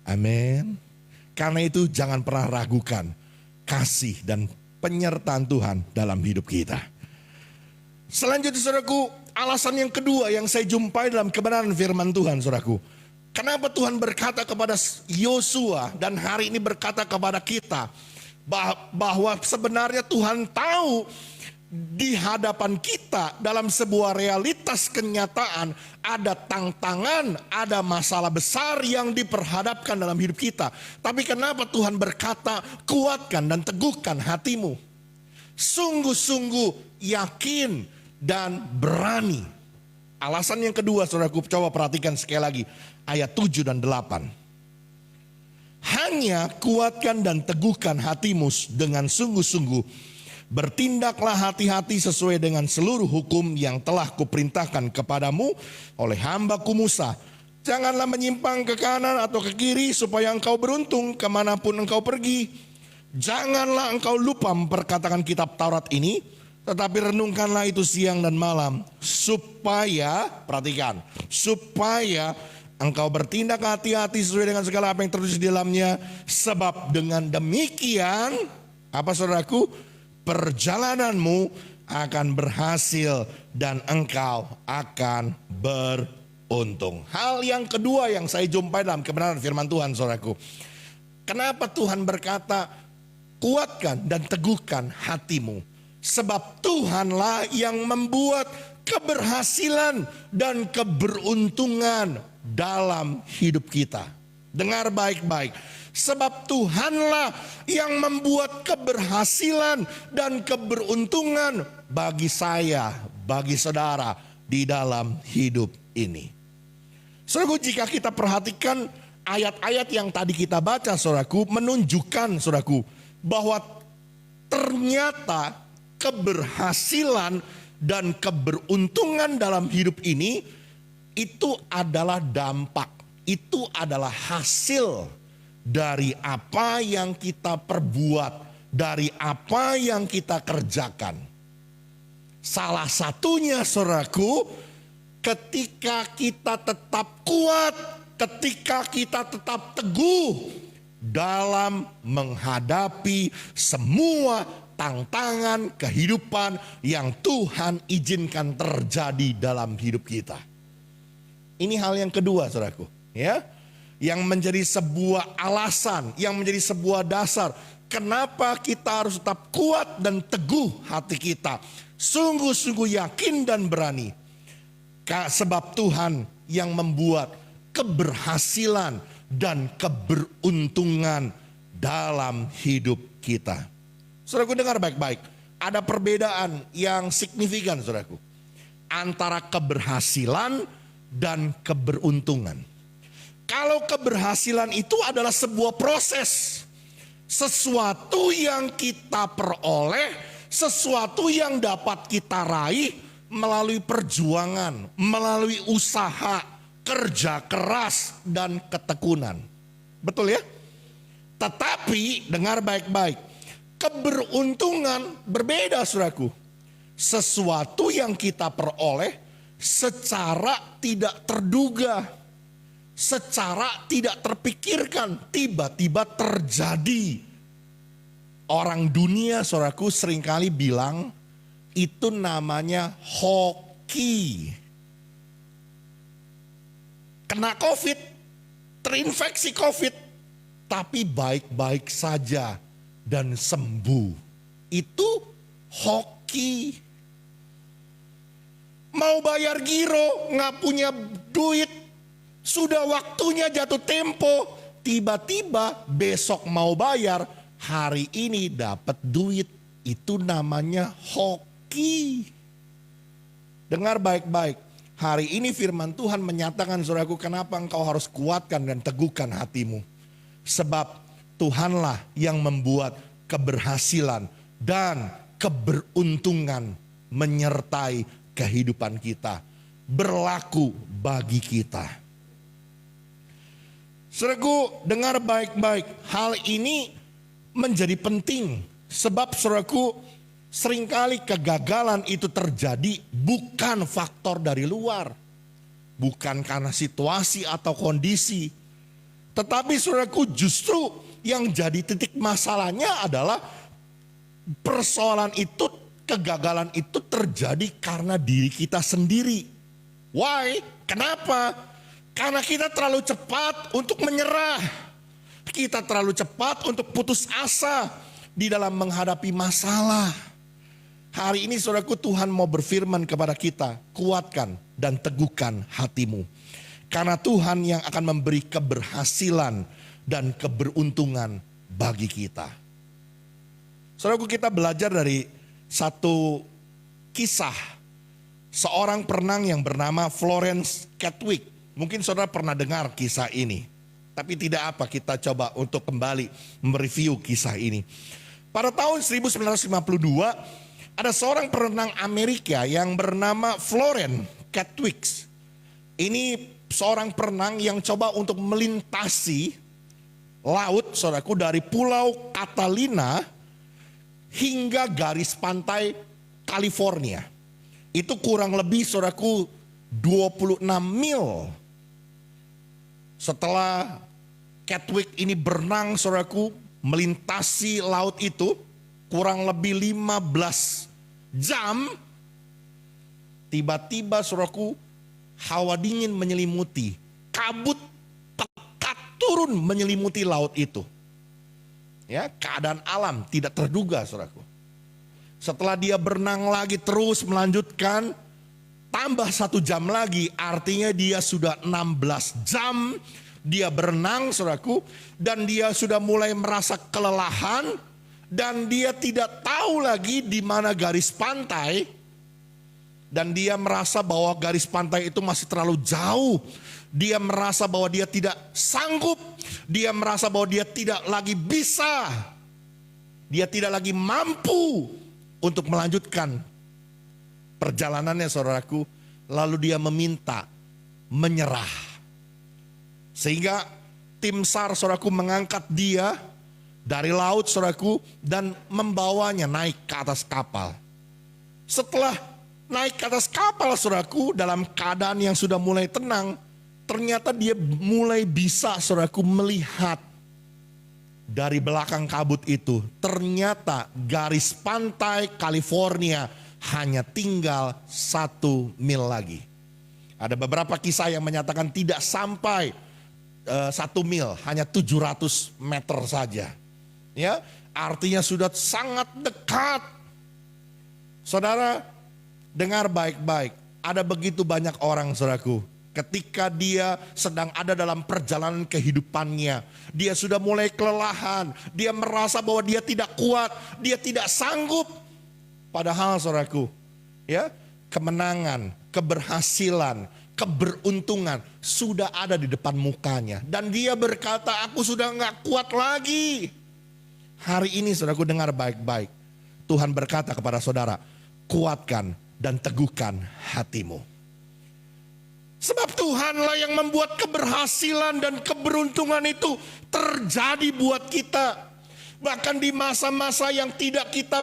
Amin. Karena itu jangan pernah ragukan kasih dan penyertaan Tuhan dalam hidup kita. Selanjutnya saudaraku, alasan yang kedua yang saya jumpai dalam kebenaran firman Tuhan saudaraku. Kenapa Tuhan berkata kepada Yosua dan hari ini berkata kepada kita bahwa sebenarnya Tuhan tahu di hadapan kita dalam sebuah realitas kenyataan ada tantangan, ada masalah besar yang diperhadapkan dalam hidup kita. Tapi kenapa Tuhan berkata kuatkan dan teguhkan hatimu. Sungguh-sungguh yakin dan berani. Alasan yang kedua saudaraku, coba perhatikan sekali lagi ayat 7 dan 8. Hanya kuatkan dan teguhkan hatimu dengan sungguh-sungguh. Bertindaklah hati-hati sesuai dengan seluruh hukum yang telah kuperintahkan kepadamu oleh hambaku Musa. Janganlah menyimpang ke kanan atau ke kiri supaya engkau beruntung kemanapun engkau pergi. Janganlah engkau lupa memperkatakan kitab Taurat ini, tetapi renungkanlah itu siang dan malam. Supaya, perhatikan, supaya engkau bertindak hati-hati sesuai dengan segala apa yang tertulis di dalamnya. Sebab dengan demikian, apa saudaraku? Perjalananmu akan berhasil dan engkau akan beruntung. Hal yang kedua yang saya jumpai dalam kebenaran firman Tuhan saudaraku. Kenapa Tuhan berkata kuatkan dan teguhkan hatimu? Sebab Tuhanlah yang membuat keberhasilan dan keberuntungan dalam hidup kita. Dengar baik-baik. Sebab Tuhanlah yang membuat keberhasilan dan keberuntungan bagi saya, bagi saudara di dalam hidup ini. Saudaraku, jika kita perhatikan ayat-ayat yang tadi kita baca saudaraku, menunjukkan saudaraku bahwa ternyata keberhasilan dan keberuntungan dalam hidup ini itu adalah dampak, itu adalah hasil dari apa yang kita perbuat, dari apa yang kita kerjakan. Salah satunya saudaraku, ketika kita tetap kuat, ketika kita tetap teguh dalam menghadapi semua tantangan kehidupan yang Tuhan izinkan terjadi dalam hidup kita. Ini hal yang kedua saudaraku, ya, yang menjadi sebuah alasan, yang menjadi sebuah dasar kenapa kita harus tetap kuat dan teguh hati kita, sungguh-sungguh yakin dan berani. Sebab Tuhan yang membuat keberhasilan dan keberuntungan dalam hidup kita. Saudaraku, dengar baik-baik, ada perbedaan yang signifikan saudaraku antara keberhasilan dan keberuntungan. Kalau keberhasilan itu adalah sebuah proses, sesuatu yang kita peroleh, sesuatu yang dapat kita raih melalui perjuangan, melalui usaha, kerja keras dan ketekunan. Betul ya? Tetapi dengar baik-baik, keberuntungan berbeda saudaraku. Sesuatu yang kita peroleh secara tidak terduga, secara tidak terpikirkan, tiba-tiba terjadi. Orang dunia saudaraku seringkali bilang itu namanya hoki. Kena COVID, terinfeksi COVID, tapi baik-baik saja dan sembuh. Itu hoki. Mau bayar giro, nggak punya duit, sudah waktunya jatuh tempo, tiba-tiba besok mau bayar, hari ini dapat duit, itu namanya hoki. Dengar baik-baik, hari ini firman Tuhan menyatakan saudaraku, kenapa engkau harus kuatkan dan teguhkan hatimu. Sebab Tuhanlah yang membuat keberhasilan dan keberuntungan menyertai kehidupan kita, berlaku bagi kita. Saudaraku, dengar baik-baik, hal ini menjadi penting. Sebab saudaraku, seringkali kegagalan itu terjadi bukan faktor dari luar, bukan karena situasi atau kondisi. Tetapi saudaraku, justru yang jadi titik masalahnya adalah persoalan itu, kegagalan itu terjadi karena diri kita sendiri. Why? Kenapa? Karena kita terlalu cepat untuk menyerah. Kita terlalu cepat untuk putus asa di dalam menghadapi masalah. Hari ini saudaraku, Tuhan mau berfirman kepada kita, kuatkan dan teguhkan hatimu. Karena Tuhan yang akan memberi keberhasilan dan keberuntungan bagi kita. Saudaraku, kita belajar dari satu kisah seorang perenang yang bernama Florence Chadwick. Mungkin saudara pernah dengar kisah ini, tapi tidak apa, kita coba untuk kembali mereview kisah ini. Pada tahun 1952 ada seorang perenang Amerika yang bernama Florence Chadwick. Ini seorang perenang yang coba untuk melintasi laut saudaraku dari pulau Catalina hingga garis pantai California. Itu kurang lebih saudaraku 26 mil. Setelah Chadwick ini berenang saudaraku melintasi laut itu kurang lebih 15 jam. Tiba-tiba saudaraku hawa dingin menyelimuti, kabut pekat turun menyelimuti laut itu. Ya, keadaan alam tidak terduga saudaraku. Setelah dia berenang lagi terus melanjutkan, tambah 1 jam lagi, artinya dia sudah 16 jam dia berenang saudaraku. Dan dia sudah mulai merasa kelelahan, dan dia tidak tahu lagi di mana garis pantai. Dan dia merasa bahwa garis pantai itu masih terlalu jauh. Dia merasa bahwa dia tidak sanggup. Dia merasa bahwa dia tidak lagi bisa. Dia tidak lagi mampu untuk melanjutkan perjalanannya saudaraku, lalu dia meminta menyerah. Sehingga tim SAR saudaraku mengangkat dia dari laut saudaraku dan membawanya naik ke atas kapal. Setelah naik ke atas kapal saudaraku dalam keadaan yang sudah mulai tenang, ternyata dia mulai bisa saudaraku melihat dari belakang kabut itu. Ternyata garis pantai California hanya tinggal 1 mil lagi. Ada beberapa kisah yang menyatakan tidak sampai 1 mil, hanya 700 meter saja. Ya, artinya sudah sangat dekat. Saudara, dengar baik-baik. Ada begitu banyak orang saudaraku, ketika dia sedang ada dalam perjalanan kehidupannya, dia sudah mulai kelelahan, dia merasa bahwa dia tidak kuat, dia tidak sanggup. Padahal saudaraku, ya, kemenangan, keberhasilan, keberuntungan sudah ada di depan mukanya. Dan dia berkata, aku sudah nggak kuat lagi. Hari ini saudaraku dengar baik-baik. Tuhan berkata kepada saudara, kuatkan dan teguhkan hatimu. Sebab Tuhanlah yang membuat keberhasilan dan keberuntungan itu terjadi buat kita. Bahkan di masa-masa yang tidak kita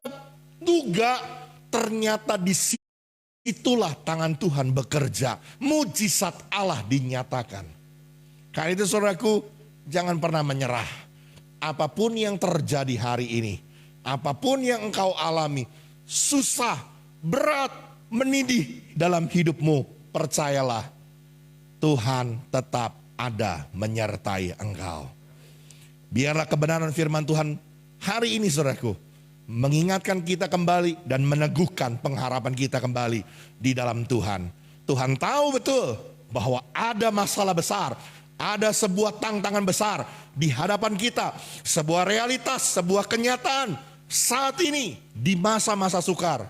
duga, ternyata di situlah tangan Tuhan bekerja. Mujizat Allah dinyatakan. Karena itu saudaraku, jangan pernah menyerah. Apapun yang terjadi hari ini, apapun yang engkau alami, susah, berat, menidih dalam hidupmu, percayalah, Tuhan tetap ada menyertai engkau. Biarlah kebenaran firman Tuhan hari ini saudaraku, mengingatkan kita kembali dan meneguhkan pengharapan kita kembali di dalam Tuhan. Tuhan tahu betul bahwa ada masalah besar, ada sebuah tantangan besar di hadapan kita, sebuah realitas, sebuah kenyataan saat ini di masa-masa sukar.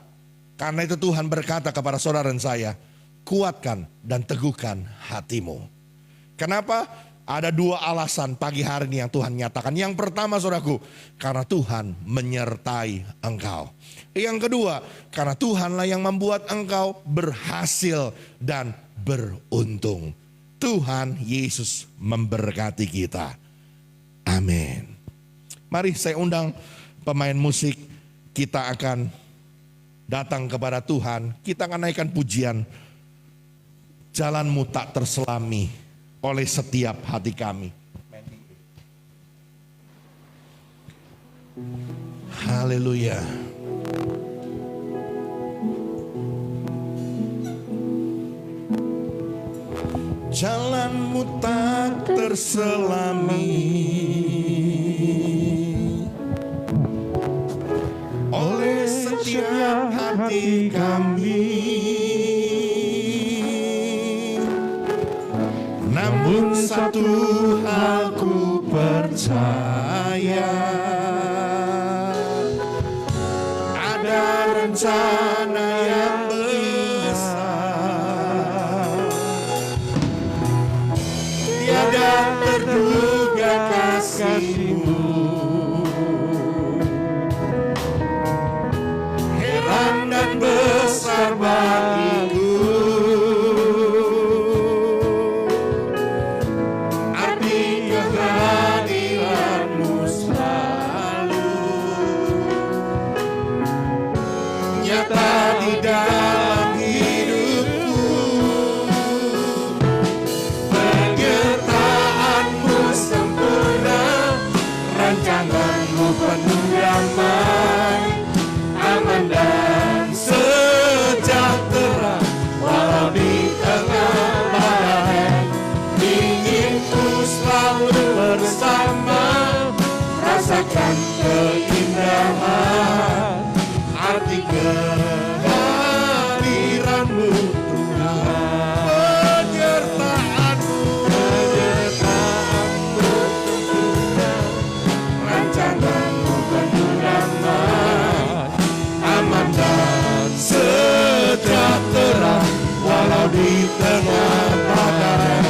Karena itu Tuhan berkata kepada saudara dan saya, kuatkan dan teguhkan hatimu. Kenapa? Ada 2 alasan pagi hari ini yang Tuhan nyatakan. Yang pertama saudaraku, karena Tuhan menyertai engkau. Yang kedua, karena Tuhanlah yang membuat engkau berhasil dan beruntung. Tuhan Yesus memberkati kita. Amin. Mari saya undang pemain musik. Kita akan datang kepada Tuhan. Kita akan naikkan pujian. Jalanmu tak terselami oleh setiap hati kami. Haleluya. Jalanmu tak terselami oleh setiap hati kami. Namun satu hal ku percaya, ada rencana yang besar. Tiada terduga kasih-Mu, heran dan besar bagiku. Penuh damai, aman dan sejahtera, walau di tengah badai. Ingin ku selalu bersama, rasakan keindahan arti kehadiran-Mu Tuhan. Penyertaan-Mu tentunya, rancangan-Mu penuh damai, aman dan sejahtera, walau di tengah badai.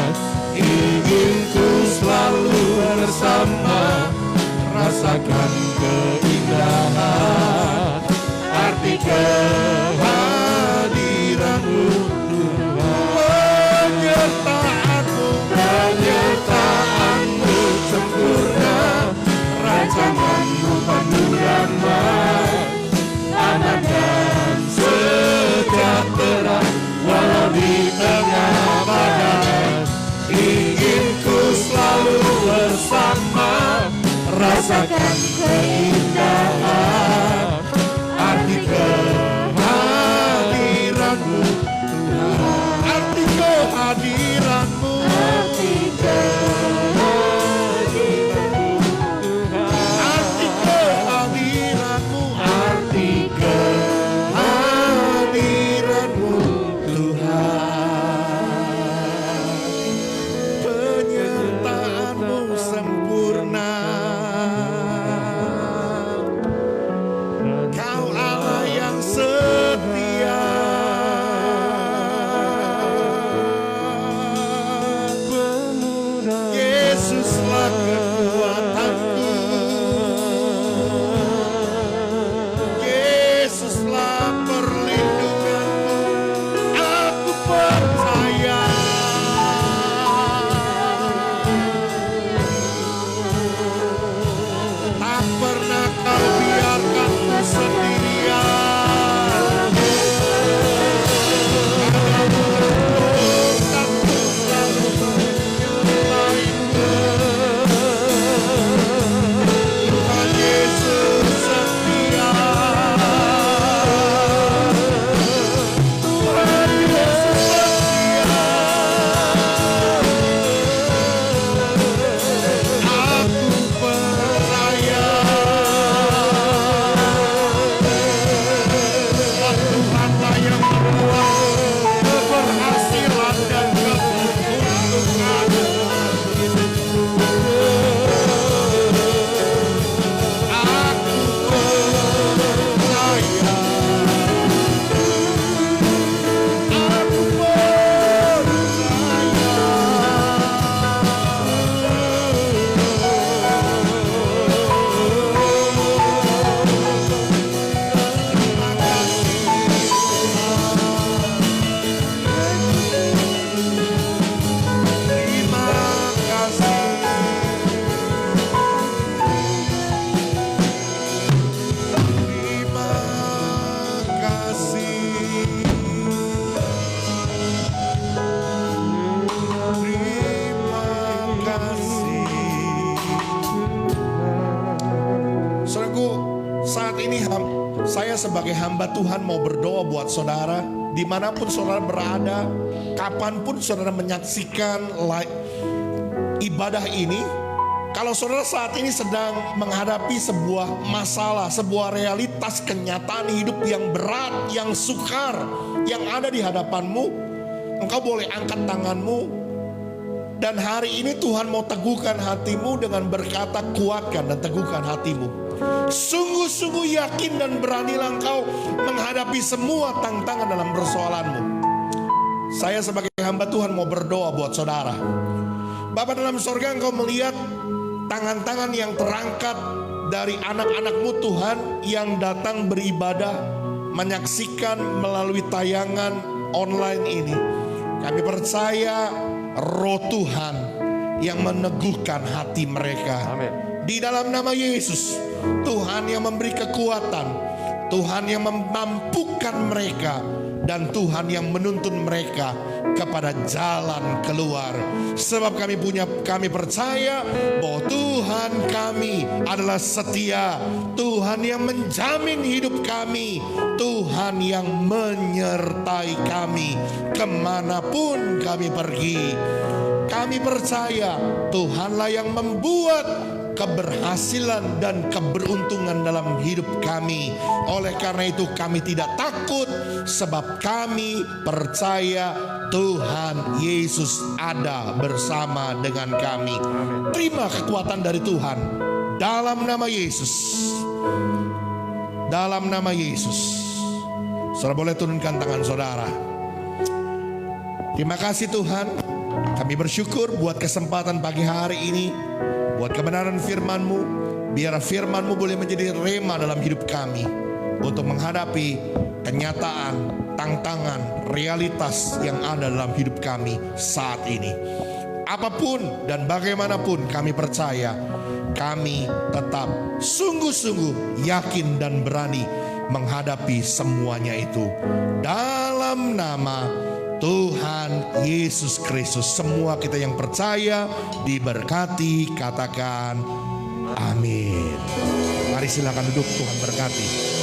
Ingin ku selalu bersama, rasakan keindahan arti arti kehadiran-Mu penyertaan-Mu sempurna, rancangan-Mu penuh damai, aman dan sejahtera. Walau di tengah badai, ingin ku selalu bersama, rasakan keindahan arti kehadiran-Mu, arti kehadiran-Mu, arti arti kehadiran-Mu, arti kehadiran-Mu Tuhan. Penyertaan-Mu sempurna, Kau Allah yang setia. Yesuslah kekuatanku, Yesuslah perlindunganku. Aku percaya tak pernah Kau biarkanku sendirian. Takku selalu menyertaimu. Tuhan Yesus setia. Tuhan Yesus setia. Aku percaya Tuhanlah yang membuat keberhasilan dan keberuntungan. Aku percaya, aku terima kasih. Terima kasih. Terima kasih. Saudaraku, saat ini saya sebagai hamba Tuhan mau berdoa buat saudara, dimanapun saudara berada, kapanpun saudara menyaksikan ibadah ini. Kalau saudara saat ini sedang menghadapi sebuah masalah, sebuah realitas kenyataan hidup yang berat, yang sukar, yang ada di hadapanmu, engkau boleh angkat tanganmu. Dan hari ini Tuhan mau teguhkan hatimu dengan berkata, kuatkan dan teguhkan hatimu. Sungguh-sungguh yakin dan beranilah engkau menghadapi semua tantangan dalam persoalanmu. Saya sebagai hamba Tuhan mau berdoa buat saudara. Bapa dalam sorga, engkau melihat tangan-tangan yang terangkat dari anak-anak-Mu Tuhan yang datang beribadah, menyaksikan melalui tayangan online ini. Kami percaya Roh Tuhan yang meneguhkan hati mereka. Amin. Di dalam nama Yesus, Tuhan yang memberi kekuatan, Tuhan yang memampukan mereka, dan Tuhan yang menuntun mereka kepada jalan keluar. Sebab kami percaya bahwa Tuhan kami adalah setia, Tuhan yang menjamin hidup kami, Tuhan yang menyertai kami kemanapun kami pergi. Kami percaya Tuhanlah yang membuat keberhasilan dan keberuntungan dalam hidup kami. Oleh karena itu kami tidak takut, sebab kami percaya Tuhan Yesus ada bersama dengan kami. Terima kekuatan dari Tuhan dalam nama Yesus. Dalam nama Yesus. Saudara boleh turunkan tangan saudara. Terima kasih Tuhan. Kami bersyukur buat kesempatan pagi hari ini, buat kebenaran firman-Mu. Biar firman-Mu boleh menjadi rema dalam hidup kami. untuk menghadapi kenyataan, tantangan, realitas yang ada dalam hidup kami saat ini. Apapun dan bagaimanapun kami percaya, kami tetap sungguh-sungguh yakin dan berani menghadapi semuanya itu. Dalam nama Tuhan Yesus Kristus, semua kita yang percaya diberkati, katakan amin. Mari silakan duduk, Tuhan berkati.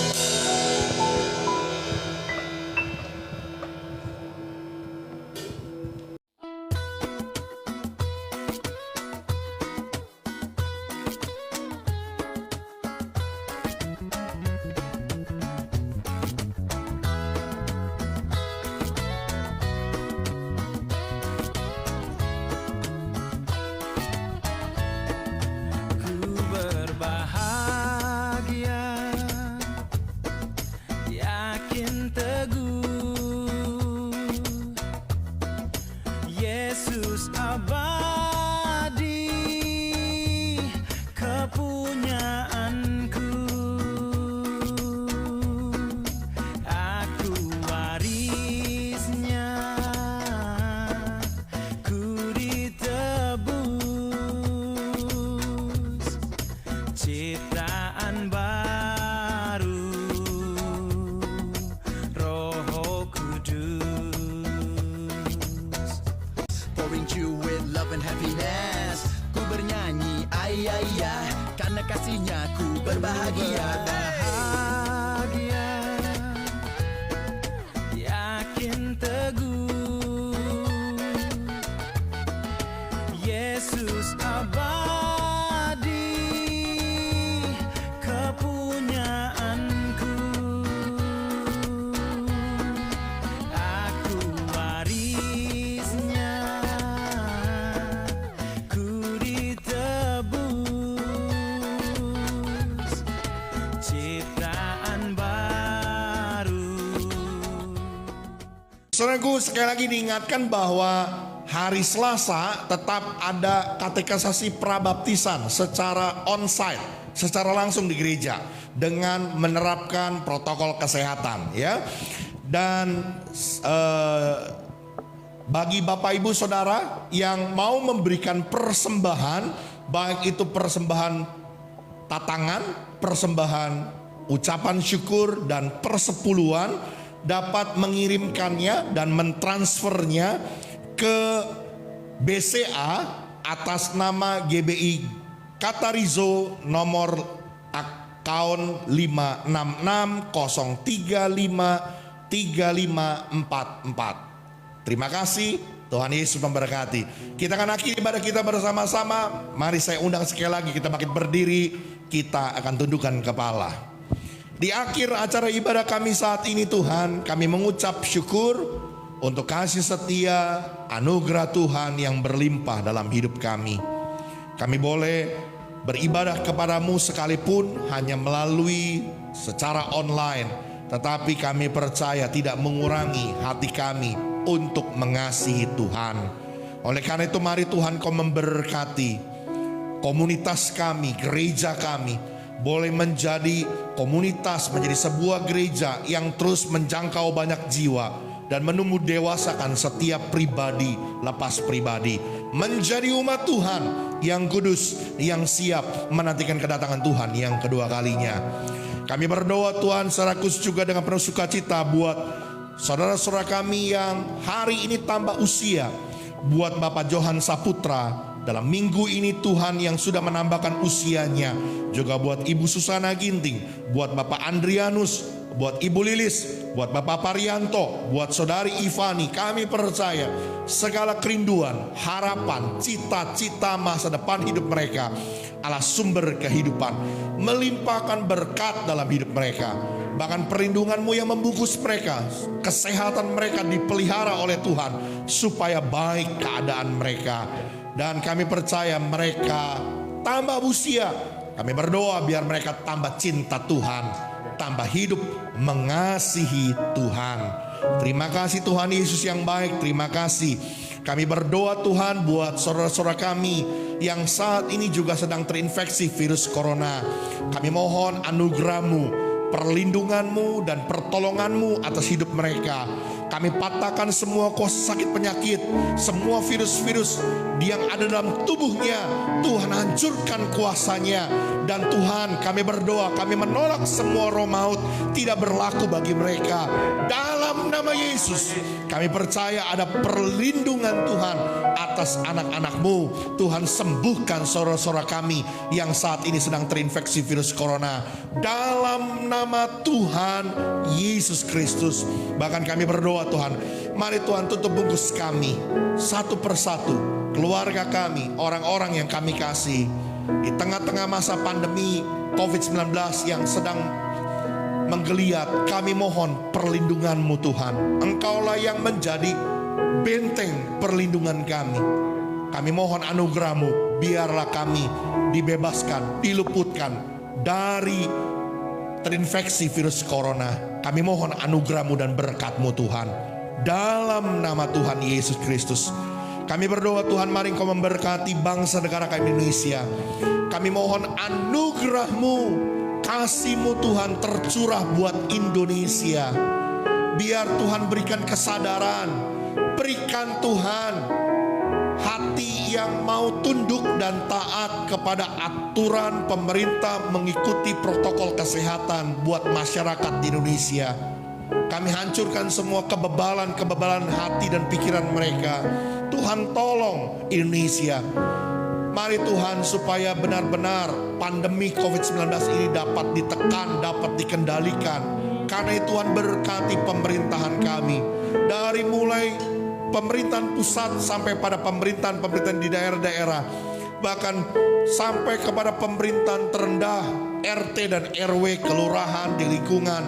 Karena kasih-Nya ku berbahagia. Yakin teguh Yesus abadi kepunyaanku. Aku warisnya, ku ditebus ciptaan baru. Saudaraku, sekali lagi diingatkan bahwa hari Selasa tetap ada katekisasi prabaptisan secara onsite, secara langsung di gereja dengan menerapkan protokol kesehatan, ya. Dan bagi Bapak Ibu Saudara yang mau memberikan persembahan, baik itu persembahan tatangan, persembahan ucapan syukur dan persepuluhan, dapat mengirimkannya dan mentransfernya ke BCA atas nama GBI Katarizo nomor akun 566035354. Terima kasih, Tuhan Yesus memberkati. Kita akan akhiri ibadah kita bersama-sama. Mari saya undang sekali lagi, kita bangkit berdiri, kita akan tundukkan kepala. Di akhir acara ibadah kami saat ini, Tuhan, kami mengucap syukur untuk kasih setia, anugerah Tuhan yang berlimpah dalam hidup kami. Kami boleh beribadah kepadamu sekalipun hanya melalui secara online, tetapi kami percaya tidak mengurangi hati kami untuk mengasihi Tuhan. Oleh karena itu, mari Tuhan Kau memberkati komunitas kami, gereja kami, boleh menjadi komunitas, menjadi sebuah gereja yang terus menjangkau banyak jiwa dan menumbuh dewasakan setiap pribadi lepas pribadi, menjadi umat Tuhan yang kudus, yang siap menantikan kedatangan Tuhan yang kedua kalinya. Kami berdoa Tuhan secara khusus juga dengan penuh sukacita buat saudara-saudara kami yang hari ini tambah usia, buat Bapak Johan Saputra dalam minggu ini Tuhan yang sudah menambahkan usianya, juga buat Ibu Susana Ginting, buat Bapak Andrianus, buat Ibu Lilis, buat Bapak Parianto, buat Saudari Ivani. Kami percaya segala kerinduan, harapan, cita-cita masa depan hidup mereka adalah sumber kehidupan, melimpahkan berkat dalam hidup mereka. Bahkan perlindungan-Mu yang membungkus mereka, kesehatan mereka dipelihara oleh Tuhan supaya baik keadaan mereka. Dan kami percaya mereka tambah usia. Kami berdoa biar mereka tambah cinta Tuhan, tambah hidup mengasihi Tuhan. Terima kasih Tuhan Yesus yang baik, terima kasih. Kami berdoa Tuhan buat saudara-saudara kami yang saat ini juga sedang terinfeksi virus corona. Kami mohon anugerah-Mu perlindungan-Mu dan pertolongan-Mu atas hidup mereka. Kami patahkan semua kuasa sakit penyakit, semua virus-virus yang ada dalam tubuhnya. Tuhan hancurkan kuasanya. Dan Tuhan, kami berdoa, kami menolak semua roh maut tidak berlaku bagi mereka. Dalam nama Yesus, kami percaya ada perlindungan Tuhan atas anak-anak-Mu. Tuhan, sembuhkan saudara-saudara kami yang saat ini sedang terinfeksi virus corona. Dalam nama Tuhan Yesus Kristus. Bahkan kami berdoa, Tuhan, mari Tuhan tutup bungkus kami satu persatu, keluarga kami, orang-orang yang kami kasih di tengah-tengah masa pandemi COVID-19 yang sedang menggeliat. Kami mohon perlindungan-Mu Tuhan. Engkaulah yang menjadi benteng perlindungan kami. Kami mohon anugerah-Mu, biarlah kami dibebaskan, diluputkan dari terinfeksi virus corona. Kami mohon anugerah-Mu dan berkat-Mu Tuhan. Dalam nama Tuhan Yesus Kristus. Kami berdoa, Tuhan, mari Engkau memberkati bangsa negara kami Indonesia. Kami mohon anugerah-Mu, kasih-Mu Tuhan tercurah buat Indonesia. Biar Tuhan berikan kesadaran, berikan Tuhan hati yang mau tunduk dan taat kepada aturan pemerintah, mengikuti protokol kesehatan buat masyarakat di Indonesia. Kami hancurkan semua kebebalan hati dan pikiran mereka. Tuhan, tolong Indonesia. Mari Tuhan, supaya benar-benar pandemi COVID-19 ini dapat ditekan, dapat dikendalikan. Karena itu Tuhan, berkati pemerintahan kami, dari mulai pemerintahan pusat sampai pada pemerintahan di daerah-daerah, bahkan sampai kepada pemerintahan terendah, RT dan RW, kelurahan di lingkungan.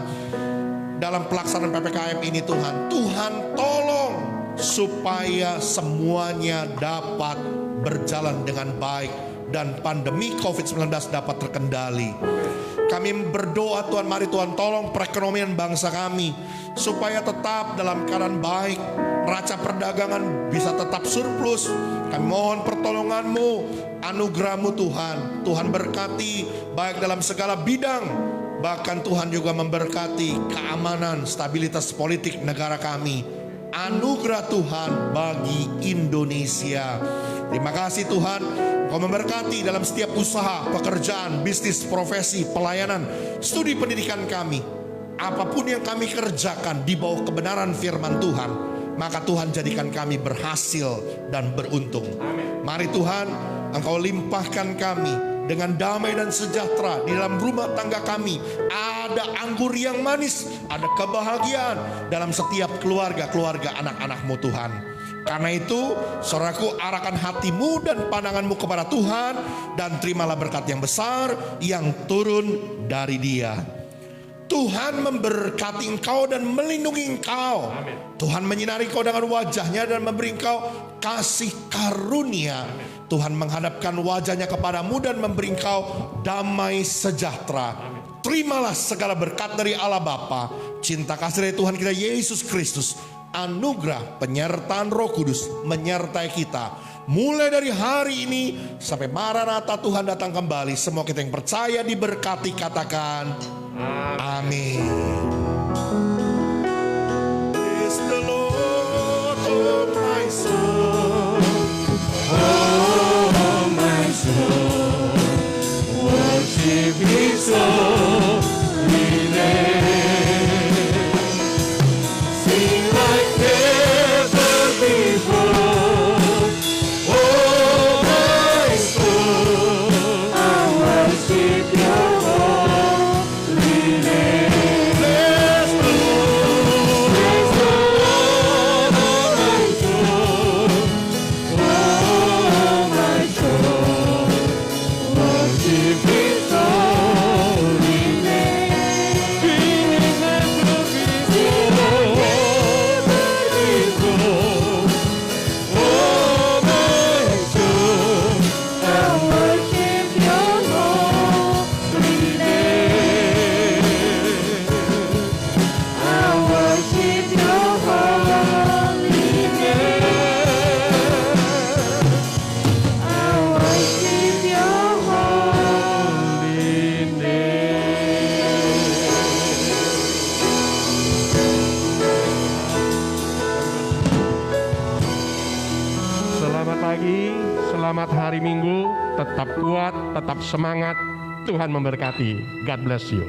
Dalam pelaksanaan PPKM ini Tuhan, Tuhan tolong supaya semuanya dapat berjalan dengan baik dan pandemi COVID-19 dapat terkendali. Kami berdoa, Tuhan, mari Tuhan tolong perekonomian bangsa kami supaya tetap dalam keadaan baik, neraca perdagangan bisa tetap surplus. Kami mohon pertolongan-Mu, anugerah-Mu Tuhan. Tuhan berkati baik dalam segala bidang. Bahkan Tuhan juga memberkati keamanan, stabilitas politik negara kami. Anugerah Tuhan bagi Indonesia. Terima kasih Tuhan, Kau memberkati dalam setiap usaha, pekerjaan, bisnis, profesi, pelayanan, studi pendidikan kami. Apapun yang kami kerjakan di bawah kebenaran firman Tuhan, maka Tuhan jadikan kami berhasil dan beruntung. Mari Tuhan, Engkau limpahkan kami dengan damai dan sejahtera di dalam rumah tangga kami. Ada anggur yang manis, ada kebahagiaan dalam setiap keluarga anak-anak-Mu Tuhan. Karena itu, saudaraku, arahkan hatimu dan pandanganmu kepada Tuhan, dan terimalah berkat yang besar yang turun dari Dia. Tuhan memberkati engkau dan melindungi engkau. Tuhan menyinari engkau dengan wajahnya dan memberi engkau kasih karunia. Tuhan menghadapkan wajahnya kepadamu dan memberi engkau damai sejahtera. Terimalah segala berkat dari Allah Bapa, cinta kasih dari Tuhan kita Yesus Kristus, anugerah penyertaan Roh Kudus menyertai kita mulai dari hari ini sampai Maranatha Tuhan datang kembali. Semua kita yang percaya diberkati, katakan amin. Praise the Lord, oh my soul. Oh my soul, worship His holy name. Sing like never before. Oh my soul, I worship Your holy name. Bless the Lord, oh my soul. lagi. Selamat hari Minggu. Tetap kuat, tetap semangat. Tuhan memberkati. God bless you.